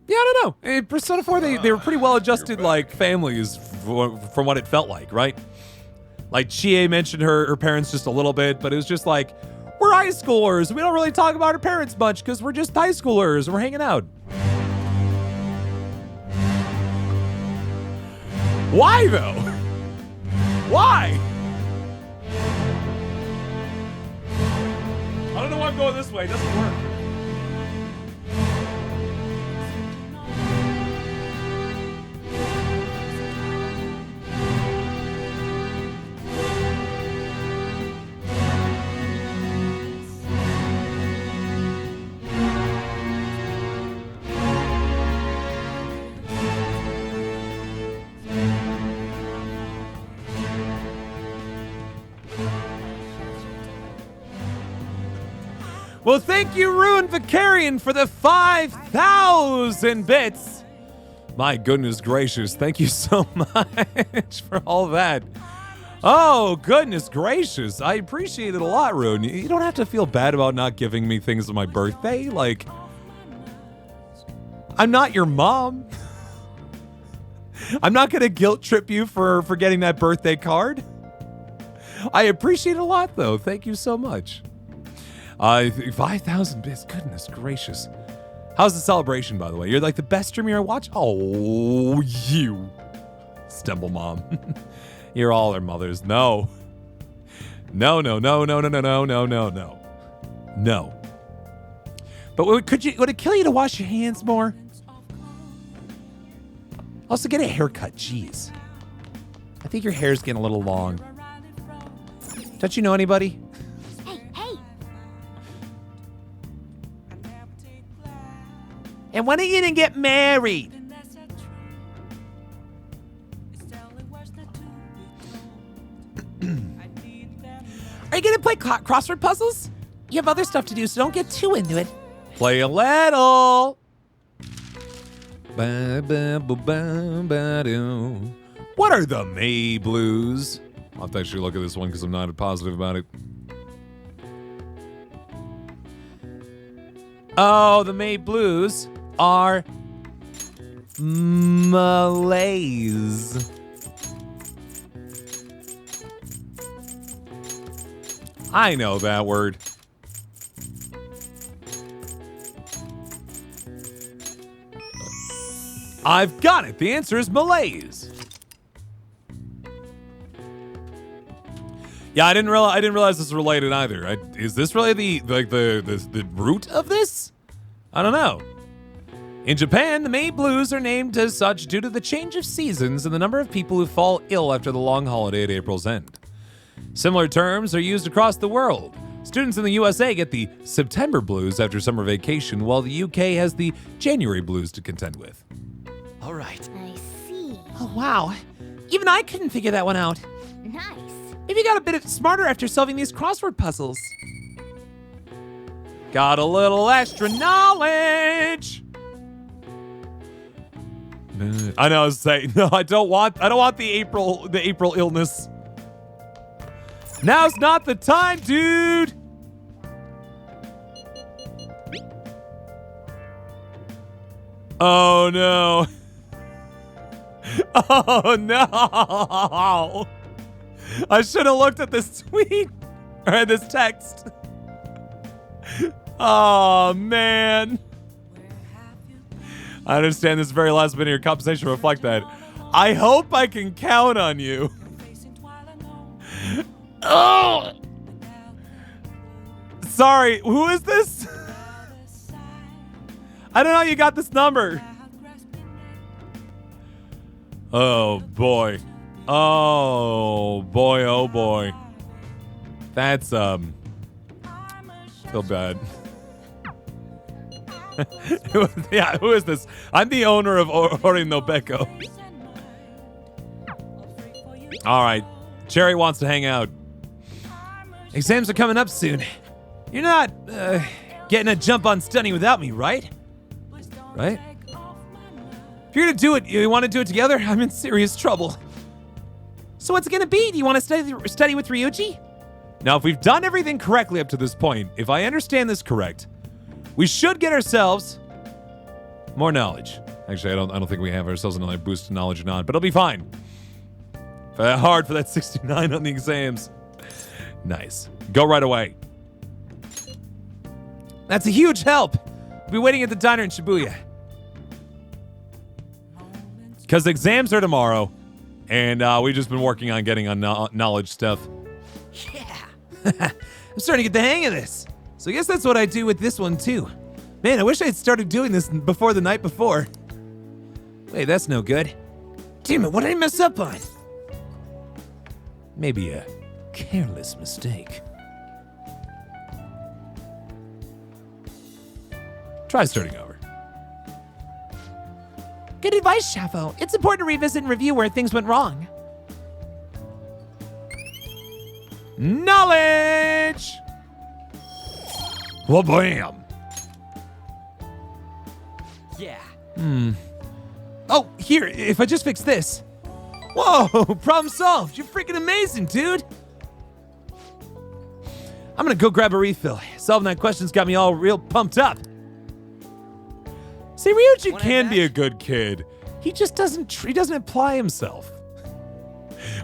Yeah, I don't know. In Persona 4, they were pretty well-adjusted, like, families from what it felt like, right? Like, Chie mentioned her parents just a little bit, but it was just like, we're high schoolers. We don't really talk about our parents much because we're just high schoolers and we're hanging out. Why, though? Why? I don't know why I'm going this way. It doesn't work. Well, thank you, Ruin Vicarian, for the 5,000 bits. My goodness gracious, thank you so much for all that. Oh, goodness gracious. I appreciate it a lot, Ruin. You don't have to feel bad about not giving me things on my birthday. Like, I'm not your mom. I'm not going to guilt trip you for getting that birthday card. I appreciate it a lot, though. Thank you so much. 5,000 bits. Goodness gracious. How's the celebration, by the way? You're like the best streamer I watch. Oh, you. Stumble mom. You're all their mothers. No. No. But would it kill you to wash your hands more? Also, get a haircut. Jeez. I think your hair's getting a little long. Don't you know anybody? Hey. And when are you gonna get married? Are you gonna play crossword puzzles? You have other stuff to do, so don't get too into it. Play a little. What are the meeeee blues? I'll have to actually look at this one because I'm not positive about it. Oh, the meeeee blues are Malays. I know that word. I've got it. The answer is Malays. Yeah, I didn't realize this was related either. Is this really the root of this? I don't know. In Japan, the meeeee blues are named as such due to the change of seasons and the number of people who fall ill after the long holiday at April's end. Similar terms are used across the world. Students in the USA get the September blues after summer vacation, while the UK has the January blues to contend with. All right. I see. Oh, wow. Even I couldn't figure that one out. Nice. Maybe you got a bit smarter after solving these crossword puzzles. Got a little extra knowledge. I know I was saying, no, I don't want the April illness. Now's not the time, dude. Oh no. Oh no. I should have looked at this tweet or this text. Oh man. I understand this very last minute of your compensation reflect that. I hope I can count on you. Oh! Sorry, who is this? I don't know how you got this number. Oh boy. Oh boy, oh boy. That's feel bad. Yeah, who is this? I'm the owner of Orinobeko. All right, Cherry wants to hang out. Exams are coming up soon. You're not getting a jump on studying without me, right? Right? If you're gonna do it, you want to do it together? I'm in serious trouble. So what's it gonna be? Do you want to study with Ryuji? Now, if we've done everything correctly up to this point, if I understand this correct, we should get ourselves More knowledge. Actually, I don't think we have ourselves another boost to knowledge or not, but it'll be fine. Hard for that 69 on the exams. Nice. Go right away. That's a huge help. I'll be waiting at the diner in Shibuya. Because exams are tomorrow, and we've just been working on getting on knowledge stuff. Yeah. I'm starting to get the hang of this. So I guess that's what I do with this one, too. Man, I wish I had started doing this before the night before. Wait, that's no good. Damn it, what did I mess up on? Maybe a careless mistake. Try starting over. Good advice, Shavo. It's important to revisit and review where things went wrong. Knowledge! Well, bam! Yeah. Oh, here, if I just fix this. Whoa, problem solved. You're freaking amazing, dude. I'm gonna go grab a refill. Solving that question's got me all real pumped up. See, Ryuji can be a good kid. He just doesn't apply himself.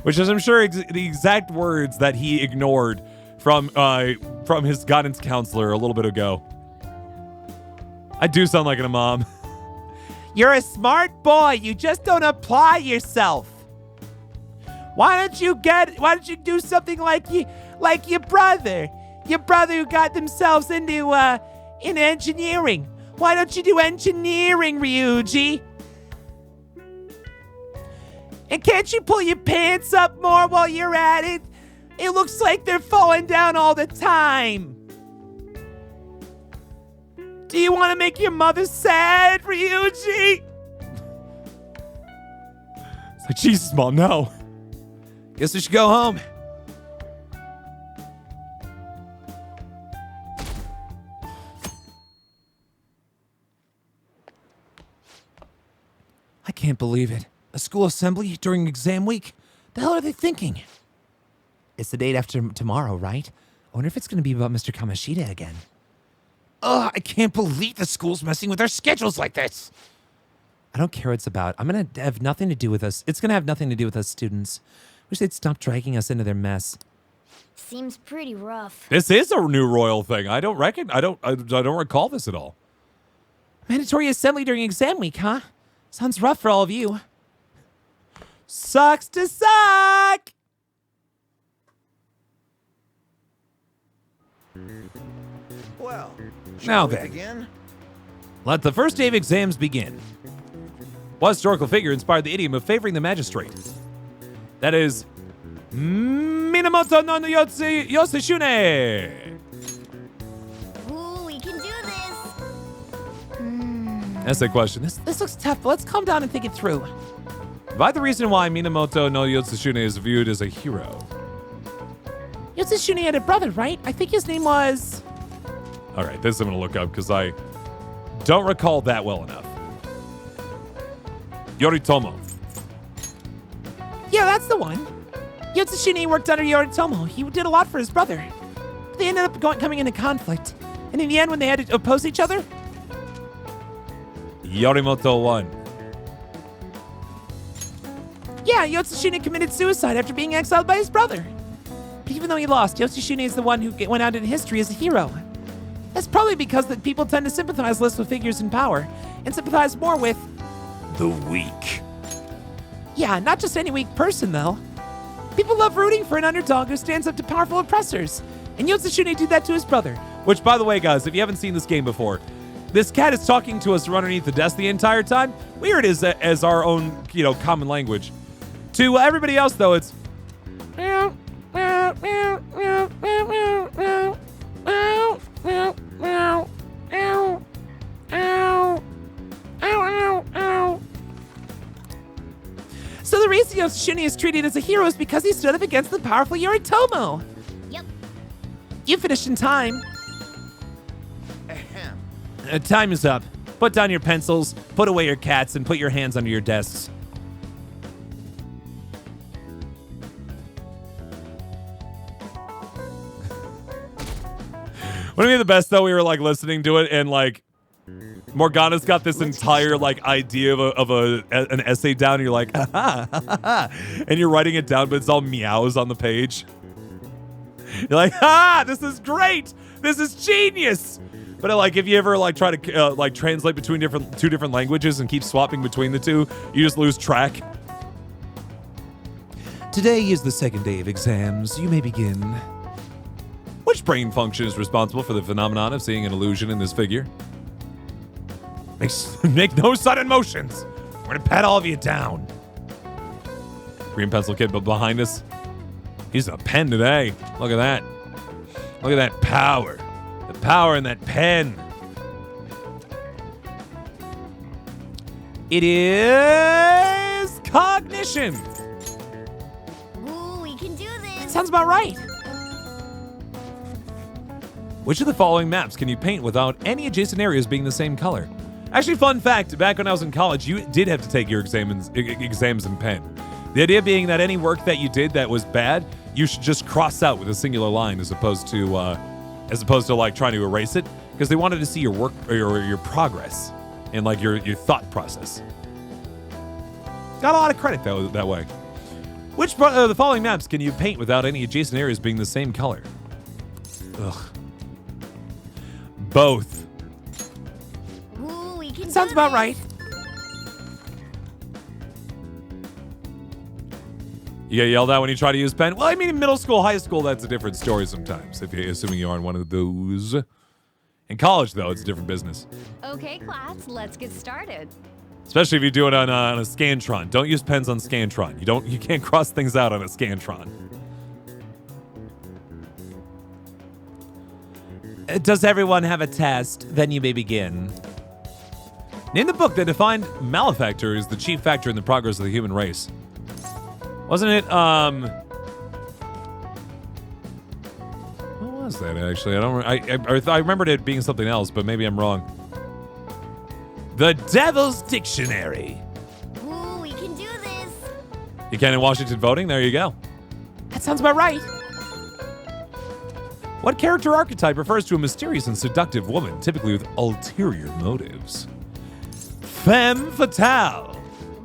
Which is, I'm sure, the exact words that he ignored from his guidance counselor a little bit ago. I do sound like a mom. You're a smart boy. You just don't apply yourself. Why don't you do something like your brother? Your brother who got themselves into engineering. Why don't you do engineering, Ryuji? And can't you pull your pants up more while you're at it? It looks like they're falling down all the time. Do you want to make your mother sad, Ryuji? It's like, Jesus, Mom, no. Guess we should go home. I can't believe it. A school assembly during exam week? The hell are they thinking? It's the date after tomorrow, right? I wonder if it's going to be about Mr. Kamashita again. Ugh, I can't believe the school's messing with our schedules like this. I don't care what it's about. I'm going to have nothing to do with us. It's going to have nothing to do with us students. Wish they'd stop dragging us into their mess. Seems pretty rough. This is a new royal thing. I don't recall this at all. Mandatory assembly during exam week, huh? Sounds rough for all of you. Sucks to suck! Well, Now shall we then. begin? Let the first day of exams begin. What historical figure inspired the idiom of favoring the magistrate? That is Minamoto no Yoshishune. Ooh, we can do this. That's the question. This looks tough, but let's calm down and think it through. Provide the reason why Minamoto no Yoshishune is viewed as a hero. Yoshishune had a brother, right? I think his name was... All right, this I'm going to look up because I don't recall that well enough. Yoritomo. Yeah, that's the one. Yoshishune worked under Yoritomo. He did a lot for his brother. But they ended up coming into conflict. And in the end, when they had to oppose each other... Yorimoto won. Yeah, Yoshishune committed suicide after being exiled by his brother. But even though he lost, Yoshishune is the one who went out in history as a hero. That's probably because that people tend to sympathize less with figures in power and sympathize more with The weak. yeah, not just any weak person though. People love rooting for an underdog who stands up to powerful oppressors. And Yoshishune did that to his brother. Which, by the way, guys, if you haven't seen this game before, this cat is talking to us from underneath the desk the entire time. We hear it as our own, common language. To everybody else, though, it's meow, meow, meow, meow, meow, meow, meow, meow, meow, meow, meow, meow, meow, meow. So the reason Yoshishune is treated as a hero is because he stood up against the powerful Yoritomo. Yep. You finished in time. Ahem. Time is up. Put down your pencils, put away your cats, and put your hands under your desks. Wouldn't it be the best, though? We were, listening to it, and, Morgana's got this entire like idea of an essay down, and you're like, and you're writing it down, but it's all meows on the page. You're like, this is great. This is genius. But like, if you ever like try to like translate between two different languages and keep swapping between the two, you just lose track. Today is the second day of exams. You may begin. Which brain function is responsible for the phenomenon of seeing an illusion in this figure? Make no sudden motions. We're gonna pat all of you down. Green pencil kid behind us. He's a pen today. Look at that. Look at that power. The power in that pen. It is cognition. Ooh, we can do this. Sounds about right. Which of the following maps can you paint without any adjacent areas being the same color? Actually, fun fact, back when I was in college, you did have to take your exams in pen. The idea being that any work that you did that was bad, you should just cross out with a singular line as opposed to like trying to erase it, because they wanted to see your work or your progress and like your thought process. Got a lot of credit that way. Which of the following maps can you paint without any adjacent areas being the same color? Ugh. Both. Ooh, we can Sounds do about this. right. You get yelled at when you try to use pen? Well, I mean, in middle school, high school, that's a different story sometimes, assuming you aren't one of those. In college, though, it's a different business. Okay, class, let's get started. Especially if you do it on a Scantron. Don't use pens on Scantron. You can't cross things out on a Scantron. Does everyone have a test? Then you may begin. Name the book that defined malefactor as the chief factor in the progress of the human race. Wasn't it, what was that actually? I remembered it being something else, but maybe I'm wrong. The Devil's Dictionary. Ooh, we can do this. You can in Washington voting? There you go. That sounds about right. What character archetype refers to a mysterious and seductive woman, typically with ulterior motives? Femme fatale.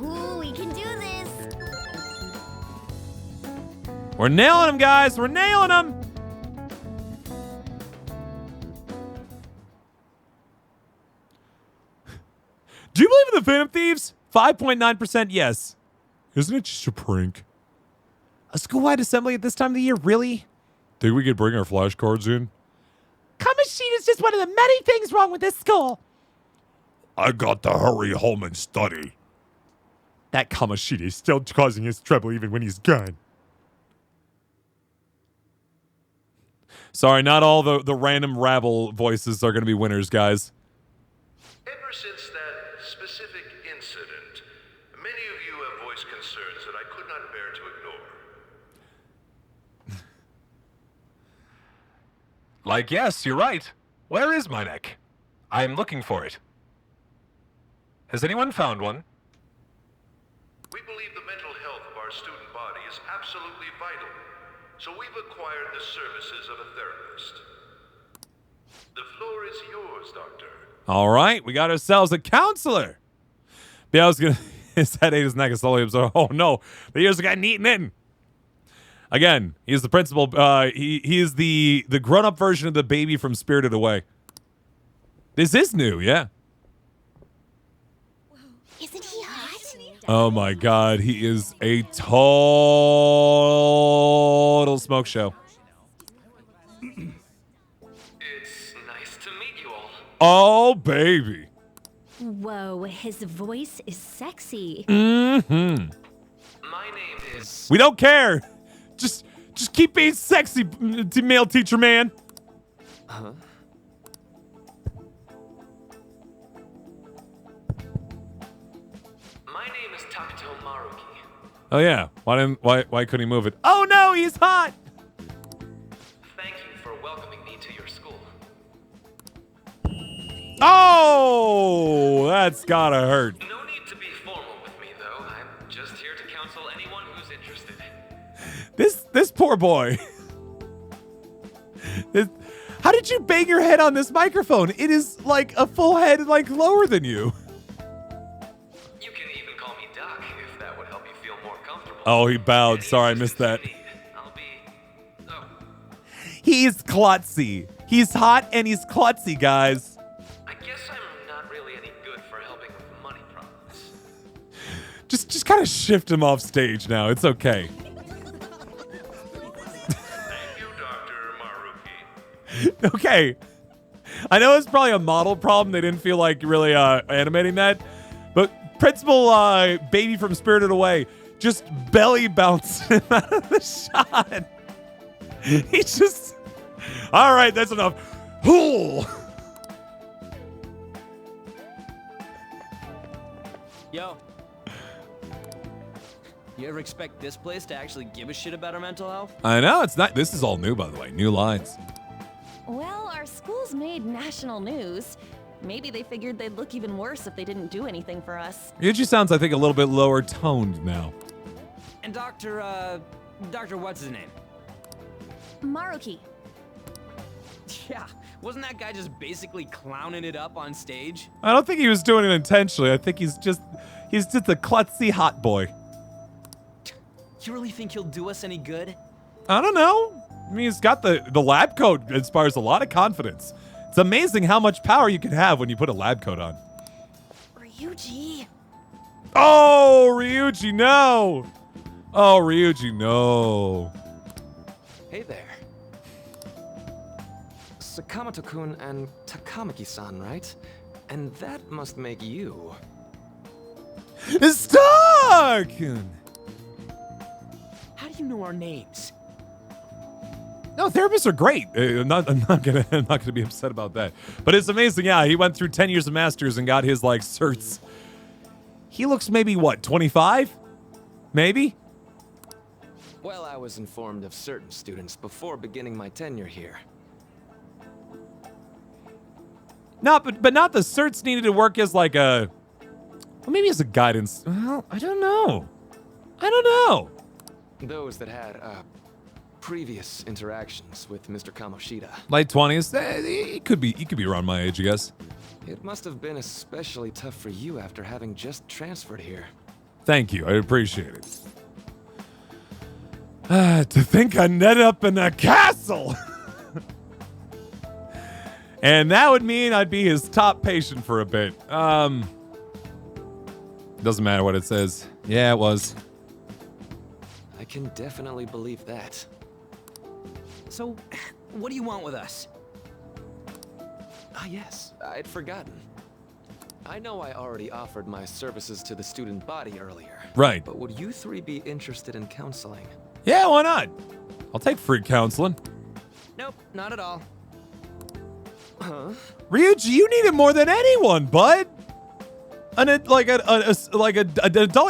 Ooh, we can do this. We're nailing them, guys. We're nailing them. Do you believe in the Phantom Thieves? 5.9% yes. Isn't it just a prank? A school-wide assembly at this time of the year? Really? Think we could bring our flashcards in? Kamashita is just one of the many things wrong with this school. I got to hurry home and study. That Kamashita is still causing us trouble even when he's gone. Sorry, not all the random rabble voices are going to be winners, guys. Ever since that specific incident, many of you have voiced concerns that I could not bear to ignore. Like, yes, you're right. Where is my neck? I'm looking for it. Has anyone found one? We believe the mental health of our student body is absolutely vital, so we've acquired the services of a therapist. The floor is yours, Doctor. All right, we got ourselves a counselor. Yeah, I was gonna. His head ate his neck. Slowly absorbed. Oh no, the ears are getting eaten in. Again, he's the principal. He is the grown-up version of the baby from Spirited Away. This is new, yeah. Isn't he hot? Oh my God, he is a total smoke show. It's nice to meet you all. Oh baby. Whoa, his voice is sexy. Mm-hmm. My name is... We don't care. Just keep being sexy, male teacher man. Huh? My name is Takuto Maruki. Oh yeah. Why couldn't he move it? Oh no, he's hot. Thank you for welcoming me to your school. Oh, that's gotta hurt. No need to be formal with me, though. I'm just here to counsel anyone who's interested. This poor boy. How did you bang your head on this microphone? It is like a full head, like lower than you. You can even call me Doc if that would help you feel more comfortable. Oh, he bowed. Any Sorry, I missed that. assistance you need, I'll be. Oh, He's klutzy. He's hot and he's klutzy, guys. I guess I'm not really any good for helping with money problems. Just kind of shift him off stage now. It's okay. Thank you, Dr. Maruki. Okay. I know it's probably a model problem. They didn't feel like really animating that. But Principal Baby from Spirited Away just belly bounced him out of the shot. He just... All right, that's enough. Ooh. Yo. You ever expect this place to actually give a shit about our mental health? I know, it's not... This is all new, by the way. New lines. Well, our school's made national news. Maybe they figured they'd look even worse if they didn't do anything for us. Ryuji sounds, I think, a little bit lower toned now. And Dr. what's his name? Maruki. Yeah, wasn't that guy just basically clowning it up on stage? I don't think he was doing it intentionally. I think he's just a klutzy hot boy. You really think he'll do us any good? I don't know. I mean, he's got the lab coat inspires a lot of confidence. It's amazing how much power you can have when you put a lab coat on. Ryuji. Oh, Ryuji, no. Oh, Ryuji, no. Hey there. Sakamoto-kun and Takamaki-san, right? And that must make you. STALKER! How do you know our names? No, therapists are great. I'm not gonna be upset about that. But it's amazing. Yeah, he went through 10 years of masters and got his like certs. He looks maybe what, 25? Maybe? Well, I was informed of certain students before beginning my tenure here. No, but not the certs needed to work as like a, well, maybe as a guidance. Well, I don't know. Those that had previous interactions with Mr. Kamoshida. Late 20s. He could be around my age, I guess. It must have been especially tough for you after having just transferred here. Thank you. I appreciate it. To think I ended up in a castle. And that would mean I'd be his top patient for a bit. Doesn't matter what it says. Yeah, it was. I can definitely believe that. So, what do you want with us? Ah, yes, I'd forgotten. I know I already offered my services to the student body earlier. Right. But would you three be interested in counseling? Yeah, why not? I'll take free counseling. Nope, not at all. Huh? Ryuji, you need it more than anyone, bud. An adult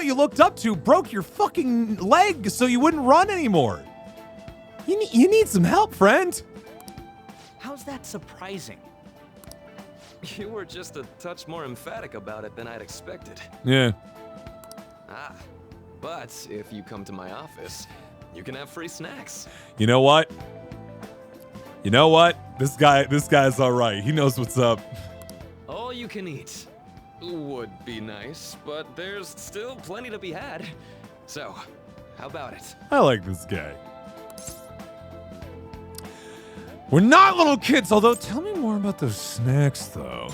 you looked up to broke your fucking leg so you wouldn't run anymore. You need some help, friend. How's that surprising? You were just a touch more emphatic about it than I'd expected. Yeah. Ah, but if you come to my office, you can have free snacks. You know what? This guy's all right. He knows what's up. All you can eat. Would be nice, but there's still plenty to be had. So, how about it? I like this guy. We're not little kids, although tell me more about those snacks, though.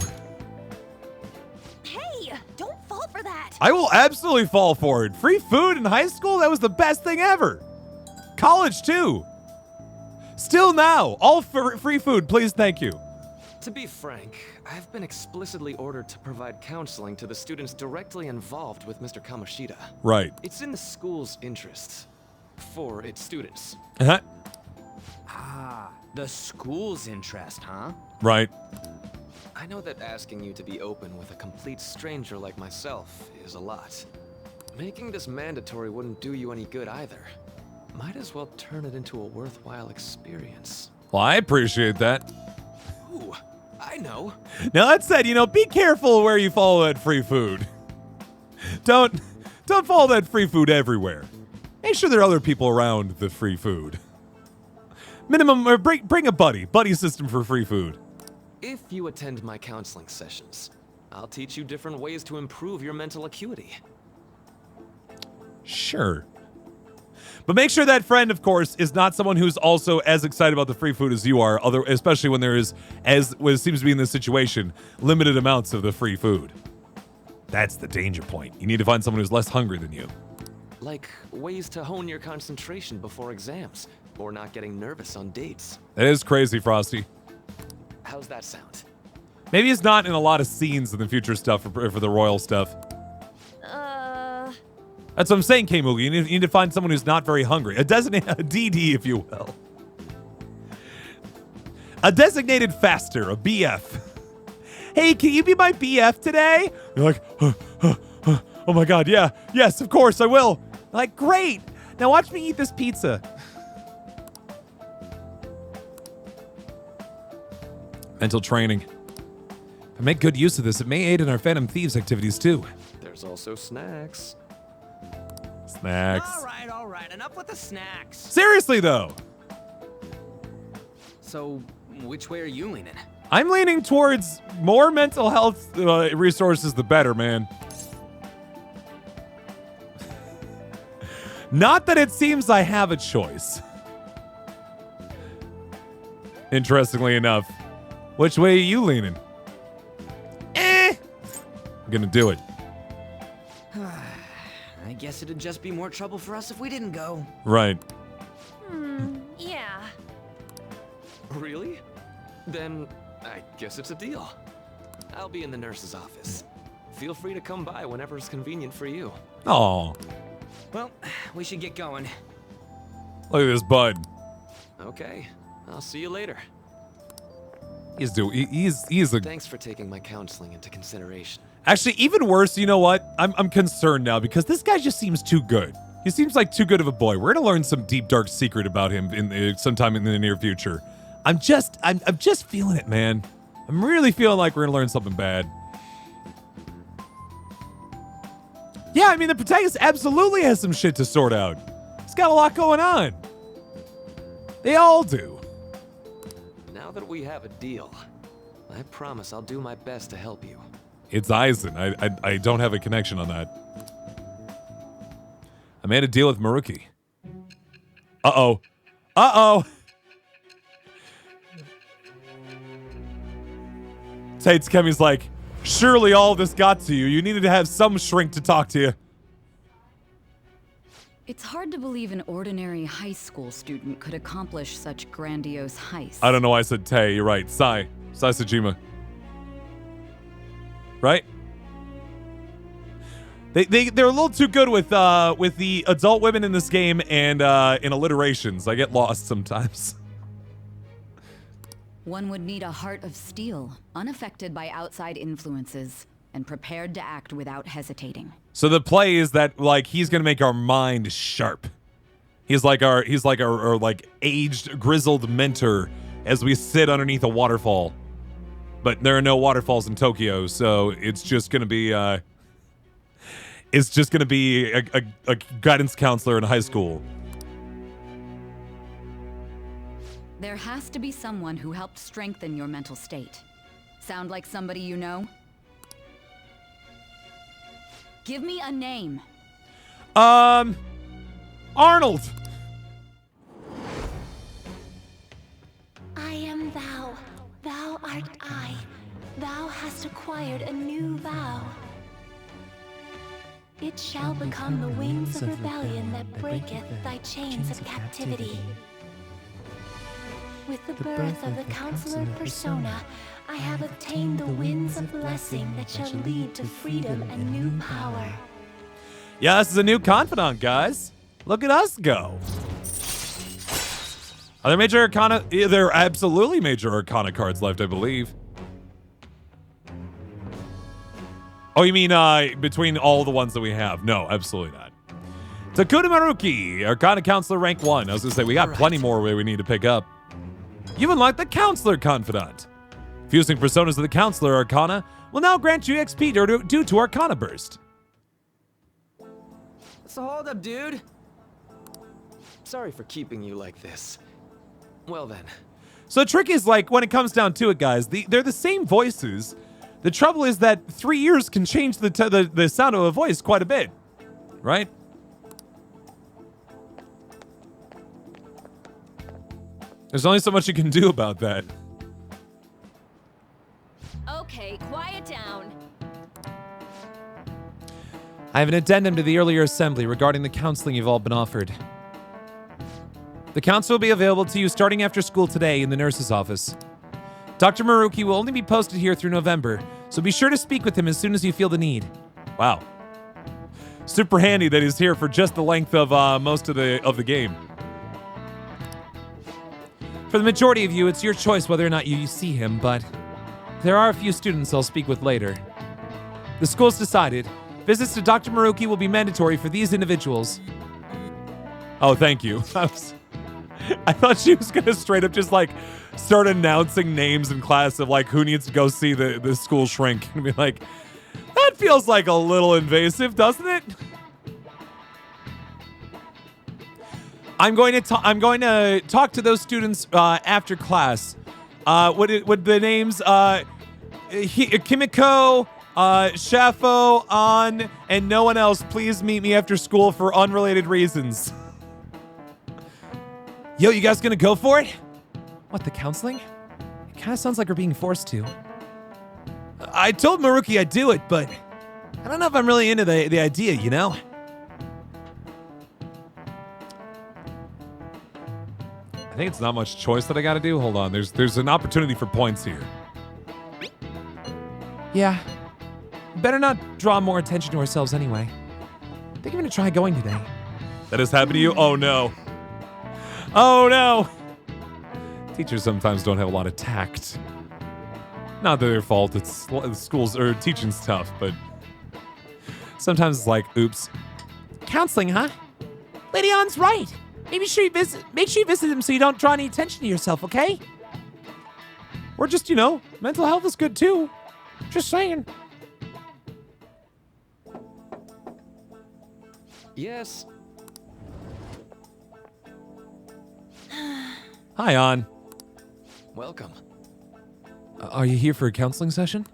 Hey, don't fall for that. I will absolutely fall for it. Free food in high school? That was the best thing ever. College, too. Still now, all free food, please, thank you. To be frank, I've been explicitly ordered to provide counseling to the students directly involved with Mr. Kamoshida. Right. It's in the school's interest. For its students. Uh-huh. Ah, the school's interest, huh? Right. I know that asking you to be open with a complete stranger like myself is a lot. Making this mandatory wouldn't do you any good either. Might as well turn it into a worthwhile experience. Well, I appreciate that. Ooh, I know. Now that said, be careful where you follow that free food. Don't follow that free food everywhere. Make sure there are other people around the free food. Minimum, or bring a buddy. Buddy system for free food. If you attend my counseling sessions, I'll teach you different ways to improve your mental acuity. Sure. But make sure that friend, of course, is not someone who's also as excited about the free food as you are, especially when there is, as what seems to be in this situation, limited amounts of the free food. That's the danger point. You need to find someone who's less hungry than you. Like ways to hone your concentration before exams, or not getting nervous on dates. That is crazy, Frosty. How's that sound? Maybe it's not in a lot of scenes in the future stuff for the royal stuff. That's what I'm saying, K-Moogie. You need to find someone who's not very hungry. A DD, if you will. A designated faster, a BF. Hey, can you be my BF today? You're like, oh my god, yeah. Yes, of course, I will. Like, great. Now watch me eat this pizza. Mental training. If I make good use of this, it may aid in our Phantom Thieves activities, too. There's also snacks. Snacks. All right, enough with the snacks. Seriously, though. So, which way are you leaning? I'm leaning towards more mental health resources, the better, man. Not that it seems I have a choice. Interestingly enough. Which way are you leaning? I'm gonna do it. I guess it'd just be more trouble for us if we didn't go. Right. Yeah. Really? Then I guess it's a deal. I'll be in the nurse's office. Feel free to come by whenever it's convenient for you. Oh, Well, we should get going. look at this bud. Okay, I'll see you later. He's a. Thanks for taking my counseling into consideration. Actually, even worse. You know what? I'm concerned now because this guy just seems too good. He seems like too good of a boy. We're gonna learn some deep dark secret about him sometime in the near future. I'm just feeling it, man. I'm really feeling like we're gonna learn something bad. Yeah, I mean the protagonist absolutely has some shit to sort out. He's got a lot going on. They all do. Now that we have a deal, I promise I'll do my best to help you. It's Eisen. I don't have a connection on that. I made a deal with Maruki. Uh-oh. Uh-oh. Kemi's like, surely all this got to you. You needed to have some shrink to talk to you. It's hard to believe an ordinary high school student could accomplish such grandiose heists. I don't know why I said Tay. You're right. Sai Sajima. Right? They're a little too good with the adult women in this game and in alliterations. I get lost sometimes. One would need a heart of steel, unaffected by outside influences, and prepared to act without hesitating. So the play is that like he's gonna make our mind sharp. He's like our like aged, grizzled mentor as we sit underneath a waterfall. But there are no waterfalls in Tokyo, so it's just gonna be a guidance counselor in high school. There has to be someone who helped strengthen your mental state. Sound like somebody you know? Give me a name. Arnold. I am thou, thou art I. Thou hast acquired a new vow. It shall become the wings of rebellion that breaketh thy chains of captivity. With the birth of the counselor persona, I have obtained the winds of blessing that shall lead to freedom and new power. Yeah, this is a new confidant, guys. Look at us go. Are there major arcana? Yeah, there are absolutely major arcana cards left, I believe. Oh, you mean between all the ones that we have? No, absolutely not. Takuna Maruki, Arcana Counselor rank 1. I was gonna say, we got plenty more where we need to pick up. You've unlocked the Counselor Confidant. Fusing personas of the Counselor Arcana will now grant you XP due to Arcana Burst. What's the holdup, dude? Sorry for keeping you like this. Well then. So the trick is, like, when it comes down to it, guys, they're the same voices. The trouble is that 3 years can change the sound of a voice quite a bit, right? There's only so much you can do about that. Okay, quiet down. I have an addendum to the earlier assembly regarding the counseling you've all been offered. The counsel will be available to you starting after school today in the nurse's office. Dr. Maruki will only be posted here through November, so be sure to speak with him as soon as you feel the need. Wow. Super handy that he's here for just the length of most of the game. For the majority of you, it's your choice whether or not you see him, but there are a few students I'll speak with later. The school's decided. Visits to Dr. Maruki will be mandatory for these individuals. Oh, thank you. I thought she was gonna straight up just like start announcing names in class of like who needs to go see the school shrink and be like, that feels like a little invasive, doesn't it? I'm going to talk to those students after class. Would the names Kimiko, Shafo, An, and no one else please meet me after school for unrelated reasons? Yo, you guys gonna go for it? What, the counseling? It kind of sounds like we're being forced to. I told Maruki I'd do it, but I don't know if I'm really into the idea, you know? I think it's not much choice that I gotta do. Hold on, there's an opportunity for points here. Yeah. Better not draw more attention to ourselves anyway. I think I'm gonna try going today. That has happened to you? Oh no. Oh no! Teachers sometimes don't have a lot of tact. Not their fault, it's schools or teaching's tough, but sometimes it's like, oops. Counseling, huh? Lady Ann's right. Make sure you visit him so you don't draw any attention to yourself, okay? Or just, you know, mental health is good too. Just saying. Yes. Hi, An. Welcome. Are you here for a counseling session?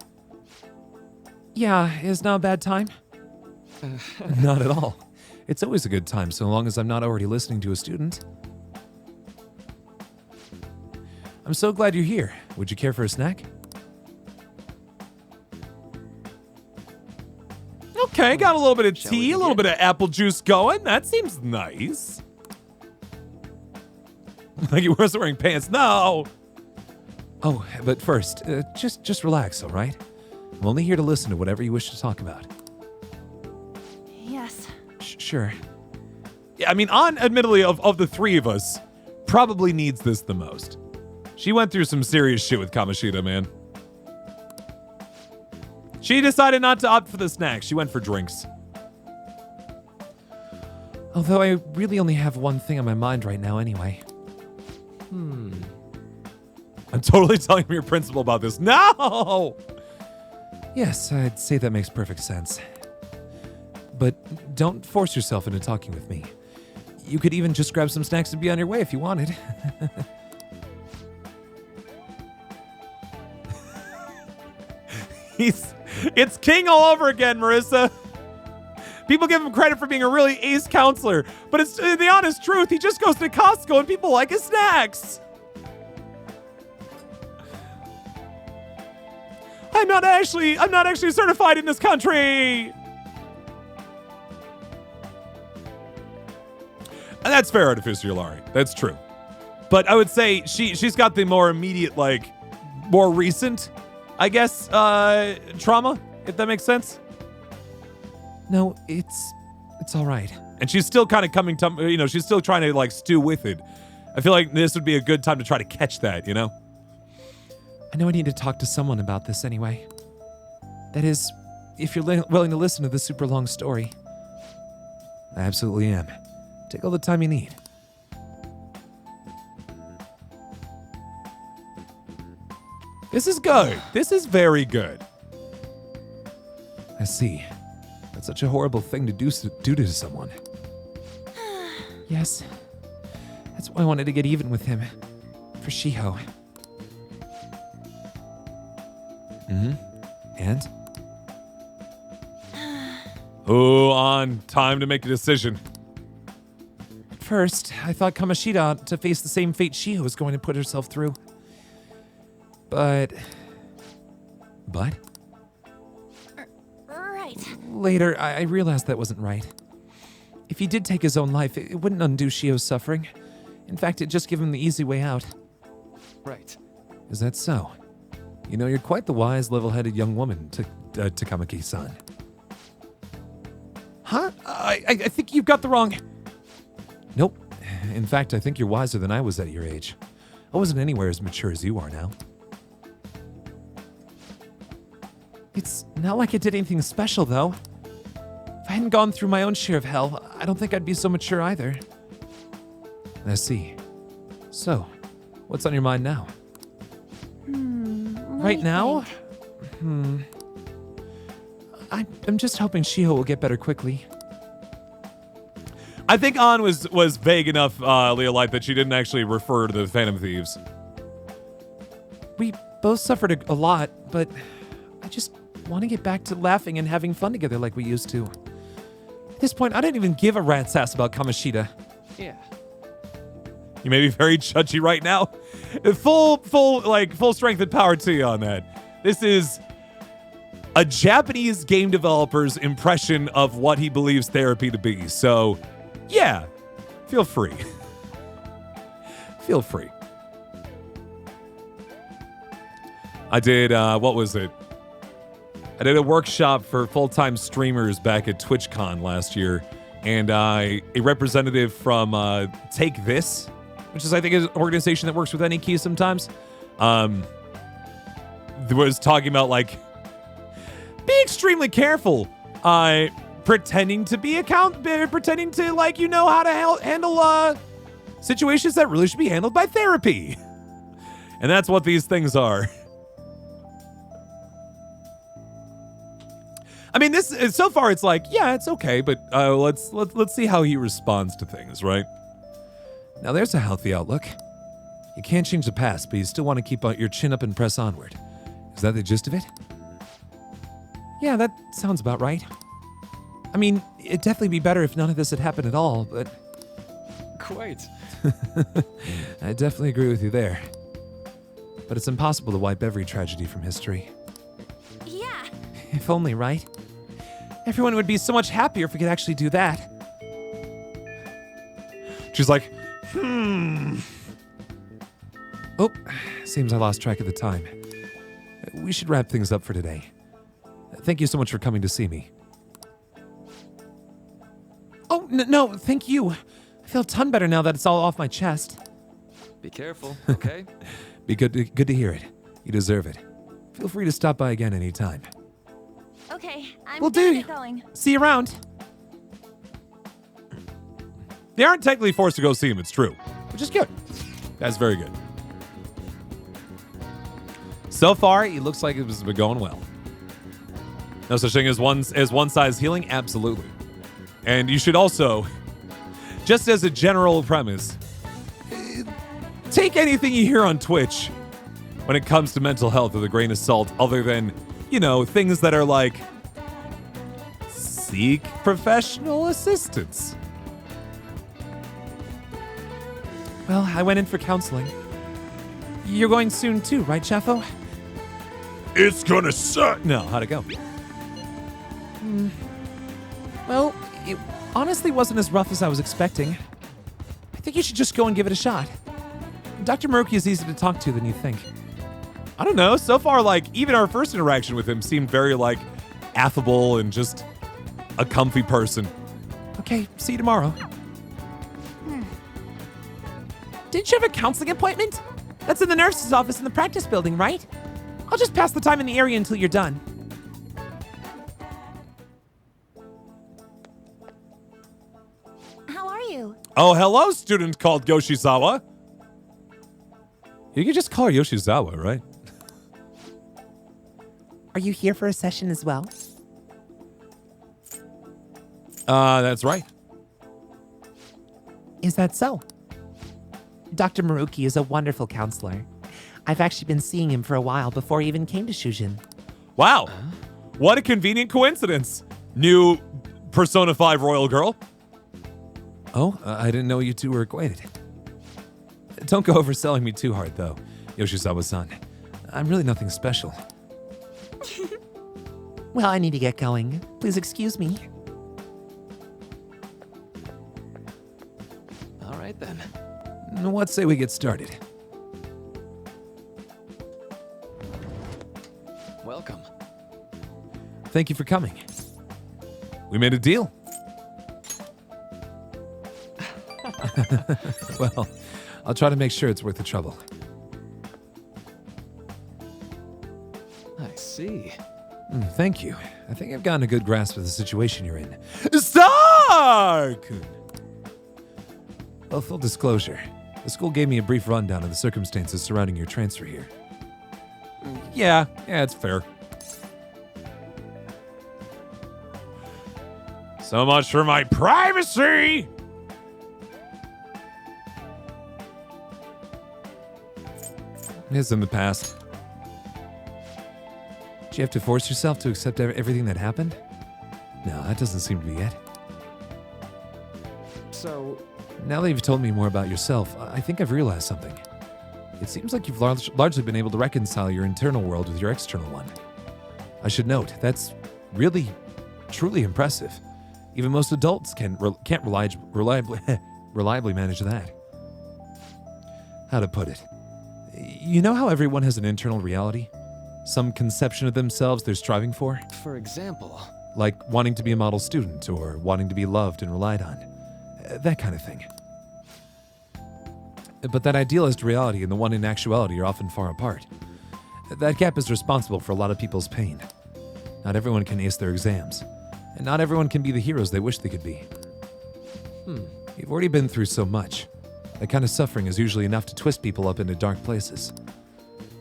Yeah, is now a bad time? Not at all. It's always a good time, so long as I'm not already listening to a student. I'm so glad you're here. Would you care for a snack? Okay, got a little bit of tea, a little bit of apple juice going. That seems nice. Like he wasn't wearing pants. No! Oh, but first, just relax, all right? I'm only here to listen to whatever you wish to talk about. Yes. Sure. Yeah, I mean, An, admittedly, of the three of us, probably needs this the most. She went through some serious shit with Kamoshida, man. She decided not to opt for the snacks. She went for drinks. Although I really only have one thing on my mind right now anyway. I'm totally telling your principal about this. No! Yes, I'd say that makes perfect sense. But don't force yourself into talking with me. You could even just grab some snacks and be on your way if you wanted. It's King all over again, Marissa. People give him credit for being a really ace counselor, but it's the honest truth. He just goes to Costco and people like his snacks. I'm not actually certified in this country. And that's fair, Artificer Yulari. That's true. But I would say she's got the more immediate, like, more recent, I guess, trauma, if that makes sense. No, it's all right. And she's still kind of coming to, you know, she's still trying to, like, stew with it. I feel like this would be a good time to try to catch that, you know? I know I need to talk to someone about this anyway. That is, if you're willing to listen to this super long story. I absolutely am. Take all the time you need. This is good. This is very good. I see. That's such a horrible thing to do to someone. Yes. That's why I wanted to get even with him. for Shiho. And? Oh, on. Time to make a decision. At first, I thought Kamoshida ought to face the same fate Shiho was going to put herself through. But? Right. Later, I realized that wasn't right. If he did take his own life, it wouldn't undo Shiho's suffering. In fact, it'd just give him the easy way out. Right. Is that so? You know, you're quite the wise, level-headed young woman, Takamaki-san. Huh? I think you've got the wrong... Nope. In fact, I think you're wiser than I was at your age. I wasn't anywhere as mature as you are now. It's not like I did anything special, though. If I hadn't gone through my own share of hell, I don't think I'd be so mature either. I see. So, what's on your mind now? Right now? I'm just hoping Shiho will get better quickly. I think An was vague enough, Leolite, that she didn't actually refer to the Phantom Thieves. We both suffered a lot, but I just want to get back to laughing and having fun together like we used to. At this point, I don't even give a rat's ass about Kamoshida. Yeah. You may be very judgy right now. Full strength and power to you on that. This is a Japanese game developer's impression of what he believes therapy to be. So, yeah, feel free. Feel free. I did, what was it? I did a workshop for full-time streamers back at TwitchCon last year, and a representative from Take This, which is, I think, an organization that works with any key sometimes, was talking about, like, be extremely careful pretending to, like, you know how to handle situations that really should be handled by therapy. And that's what these things are. I mean, this so far it's like, yeah, it's okay, but let's see how he responds to things, right? Now there's a healthy outlook. You can't change the past, but you still want to keep your chin up and press onward. Is that the gist of it? Yeah, that sounds about right. I mean, it'd definitely be better if none of this had happened at all, but... Quite. I definitely agree with you there. But it's impossible to wipe every tragedy from history. Yeah. If only, right? Everyone would be so much happier if we could actually do that. She's like, Oh, seems I lost track of the time. We should wrap things up for today. Thank you so much for coming to see me. Oh, no, thank you. I feel a ton better now that it's all off my chest. Be careful, okay? Be good to hear it. You deserve it. Feel free to stop by again anytime. Okay, I'm Will gonna do. get going. See you around. they aren't technically forced to go see him, it's true. Which is good. That's very good. So far, it looks like it was going well. No such thing as one size healing? Absolutely. And you should also, just as a general premise, take anything you hear on Twitch when it comes to mental health with a grain of salt, other than, you know, things that are like, seek professional assistance. Well, I went in for counseling. You're going soon too, right, Chaffo? It's gonna suck. No, how'd it go? Well, it honestly wasn't as rough as I was expecting. I think you should just go and give it a shot. Dr. Murky is easier to talk to than you think. I don't know. So far, like, even our first interaction with him seemed very, like, affable and just a comfy person. Okay, see you tomorrow. Didn't you have a counseling appointment? That's in the nurse's office in the practice building, right? I'll just pass the time in the area until you're done. How are you? Oh, hello, student called Yoshizawa. You can just call her Yoshizawa, right? Are you here for a session as well? That's right. Is that so? Dr. Maruki is a wonderful counselor. I've actually been seeing him for a while before he even came to Shujin. Wow. What a convenient coincidence. New Persona 5 Royal Girl. Oh, I didn't know you two were acquainted. Don't go overselling me too hard, though, Yoshizawa-san. I'm really nothing special. Well, I need to get going. Please excuse me. All right then. What say we get started? Welcome. Thank you for coming. We made a deal. Well, I'll try to make sure it's worth the trouble. I see. Thank you. I think I've gotten a good grasp of the situation you're in. STALKER! Well, full disclosure, the school gave me a brief rundown of the circumstances surrounding your transfer here. Yeah, it's fair. So much for my privacy! It's in the past. Did you have to force yourself to accept everything that happened? No, that doesn't seem to be it. So, Now that you've told me more about yourself, I think I've realized something. It seems like you've largely been able to reconcile your internal world with your external one. I should note, that's really, truly impressive. Even most adults can't reliably manage that. How to put it? You know how everyone has an internal reality? Some conception of themselves they're striving for? for example, Like wanting to be a model student or wanting to be loved and relied on. That kind of thing. But that idealized reality and the one in actuality are often far apart. That gap is responsible for a lot of people's pain. Not everyone can ace their exams, and not everyone can be the heroes they wish they could be. You've already been through so much. That kind of suffering is usually enough to twist people up into dark places.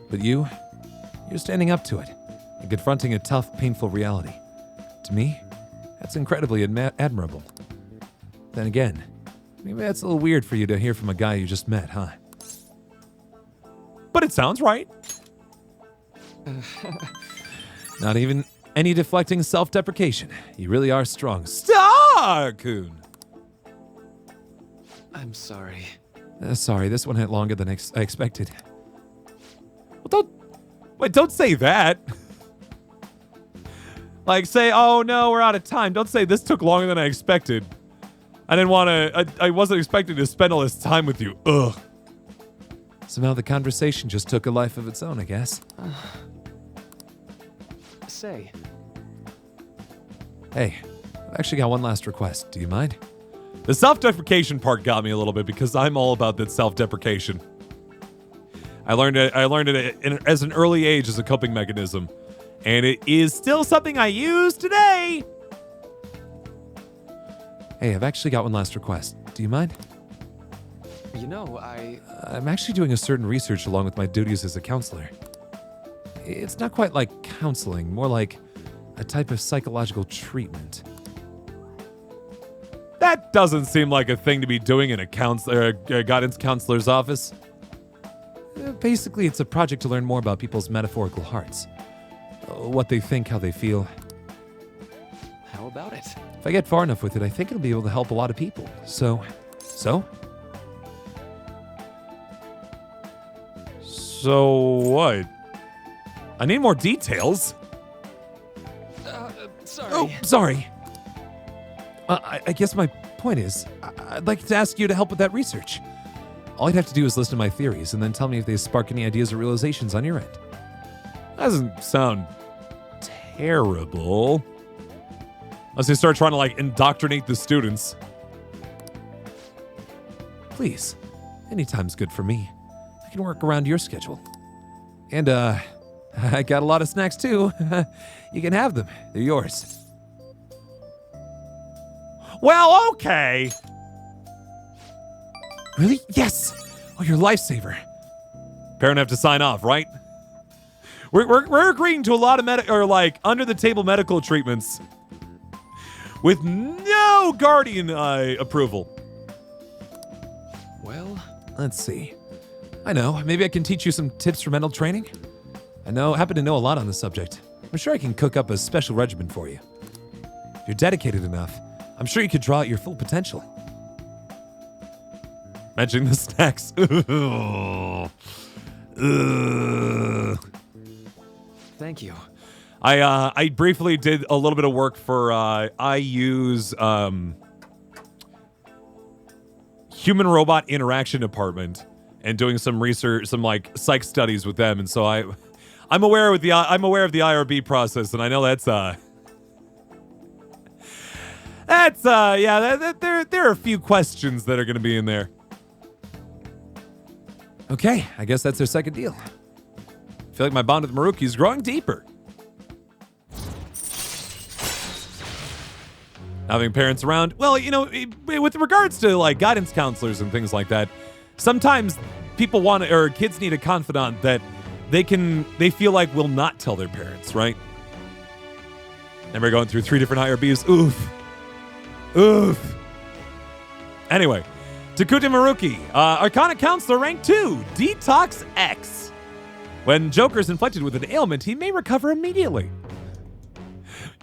But you're standing up to it and confronting a tough, painful reality. To me, that's incredibly admirable. Then again, maybe that's a little weird for you to hear from a guy you just met, huh? But it sounds right. Not even any deflecting self-deprecation. You really are strong. Star-kun! I'm sorry. Sorry, this one had longer than I expected. Well, don't say that. Like, say, oh no, we're out of time. Don't say this took longer than I expected. I wasn't expecting to spend all this time with you. Ugh. Somehow the conversation just took a life of its own, I guess. Say, Hey, I've actually got one last request. Do you mind? The self-deprecation part got me a little bit because I'm all about that self-deprecation. I learned it as an early age as a coping mechanism, and it is still something I use today. Hey, I've actually got one last request. Do you mind? you know, I'm actually doing a certain research along with my duties as a counselor. It's not quite like counseling, more like a type of psychological treatment. That doesn't seem like a thing to be doing in a guidance counselor's office. Basically, it's a project to learn more about people's metaphorical hearts. What they think, how they feel. how about it? If I get far enough with it, I think it'll be able to help a lot of people. So? So what? I need more details. Sorry. Oh, sorry. I guess my point is, I'd like to ask you to help with that research. All you'd have to do is listen to my theories and then tell me if they spark any ideas or realizations on your end. Doesn't sound terrible. Unless they start trying to, like, indoctrinate the students. Please, anytime's good for me. I can work around your schedule. And, I got a lot of snacks, too. You can have them. They're yours. Well, okay. Really? Yes! Oh, you're a lifesaver. Parent have to sign off, right? We're agreeing to a lot of under-the-table medical treatments with no guardian approval. Well, Let's see. I know. Maybe I can teach you some tips for mental training. Happen to know a lot on the subject. I'm sure I can cook up a special regimen for you. If you're dedicated enough, I'm sure you could draw out your full potential. Mentioning the snacks. Thank you. I briefly did a little bit of work for I use human robot interaction department and doing some research, some like psych studies with them, and so I'm aware of the IRB process, and I know there are a few questions that are going to be in there. Okay, I guess that's their second deal. I feel like my bond with Meeeee is growing deeper. Having parents around, well, you know, with regards to like guidance counselors and things like that, sometimes people kids need a confidant that they feel like will not tell their parents, right? And we're going through 3 different IRBs. Oof. Anyway, Takuta Meeeee, Arcana Counselor rank 2, Detox X. When Joker's inflicted with an ailment, he may recover immediately.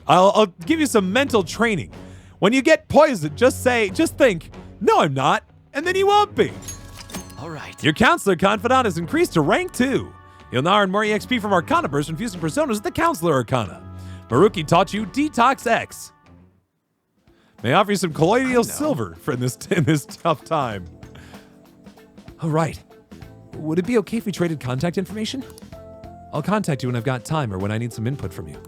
I'll give you some mental training. When you get poisoned, just think, no, I'm not, and then you won't be. All right. Your Counselor Confidant is increased to rank 2. You'll now earn more EXP from Arcana bursts when fusing personas with the Counselor Arcana. Meeeee taught you Detox X. May offer you some colloidal silver for in this tough time. All right. Would it be okay if we traded contact information? I'll contact you when I've got time or when I need some input from you.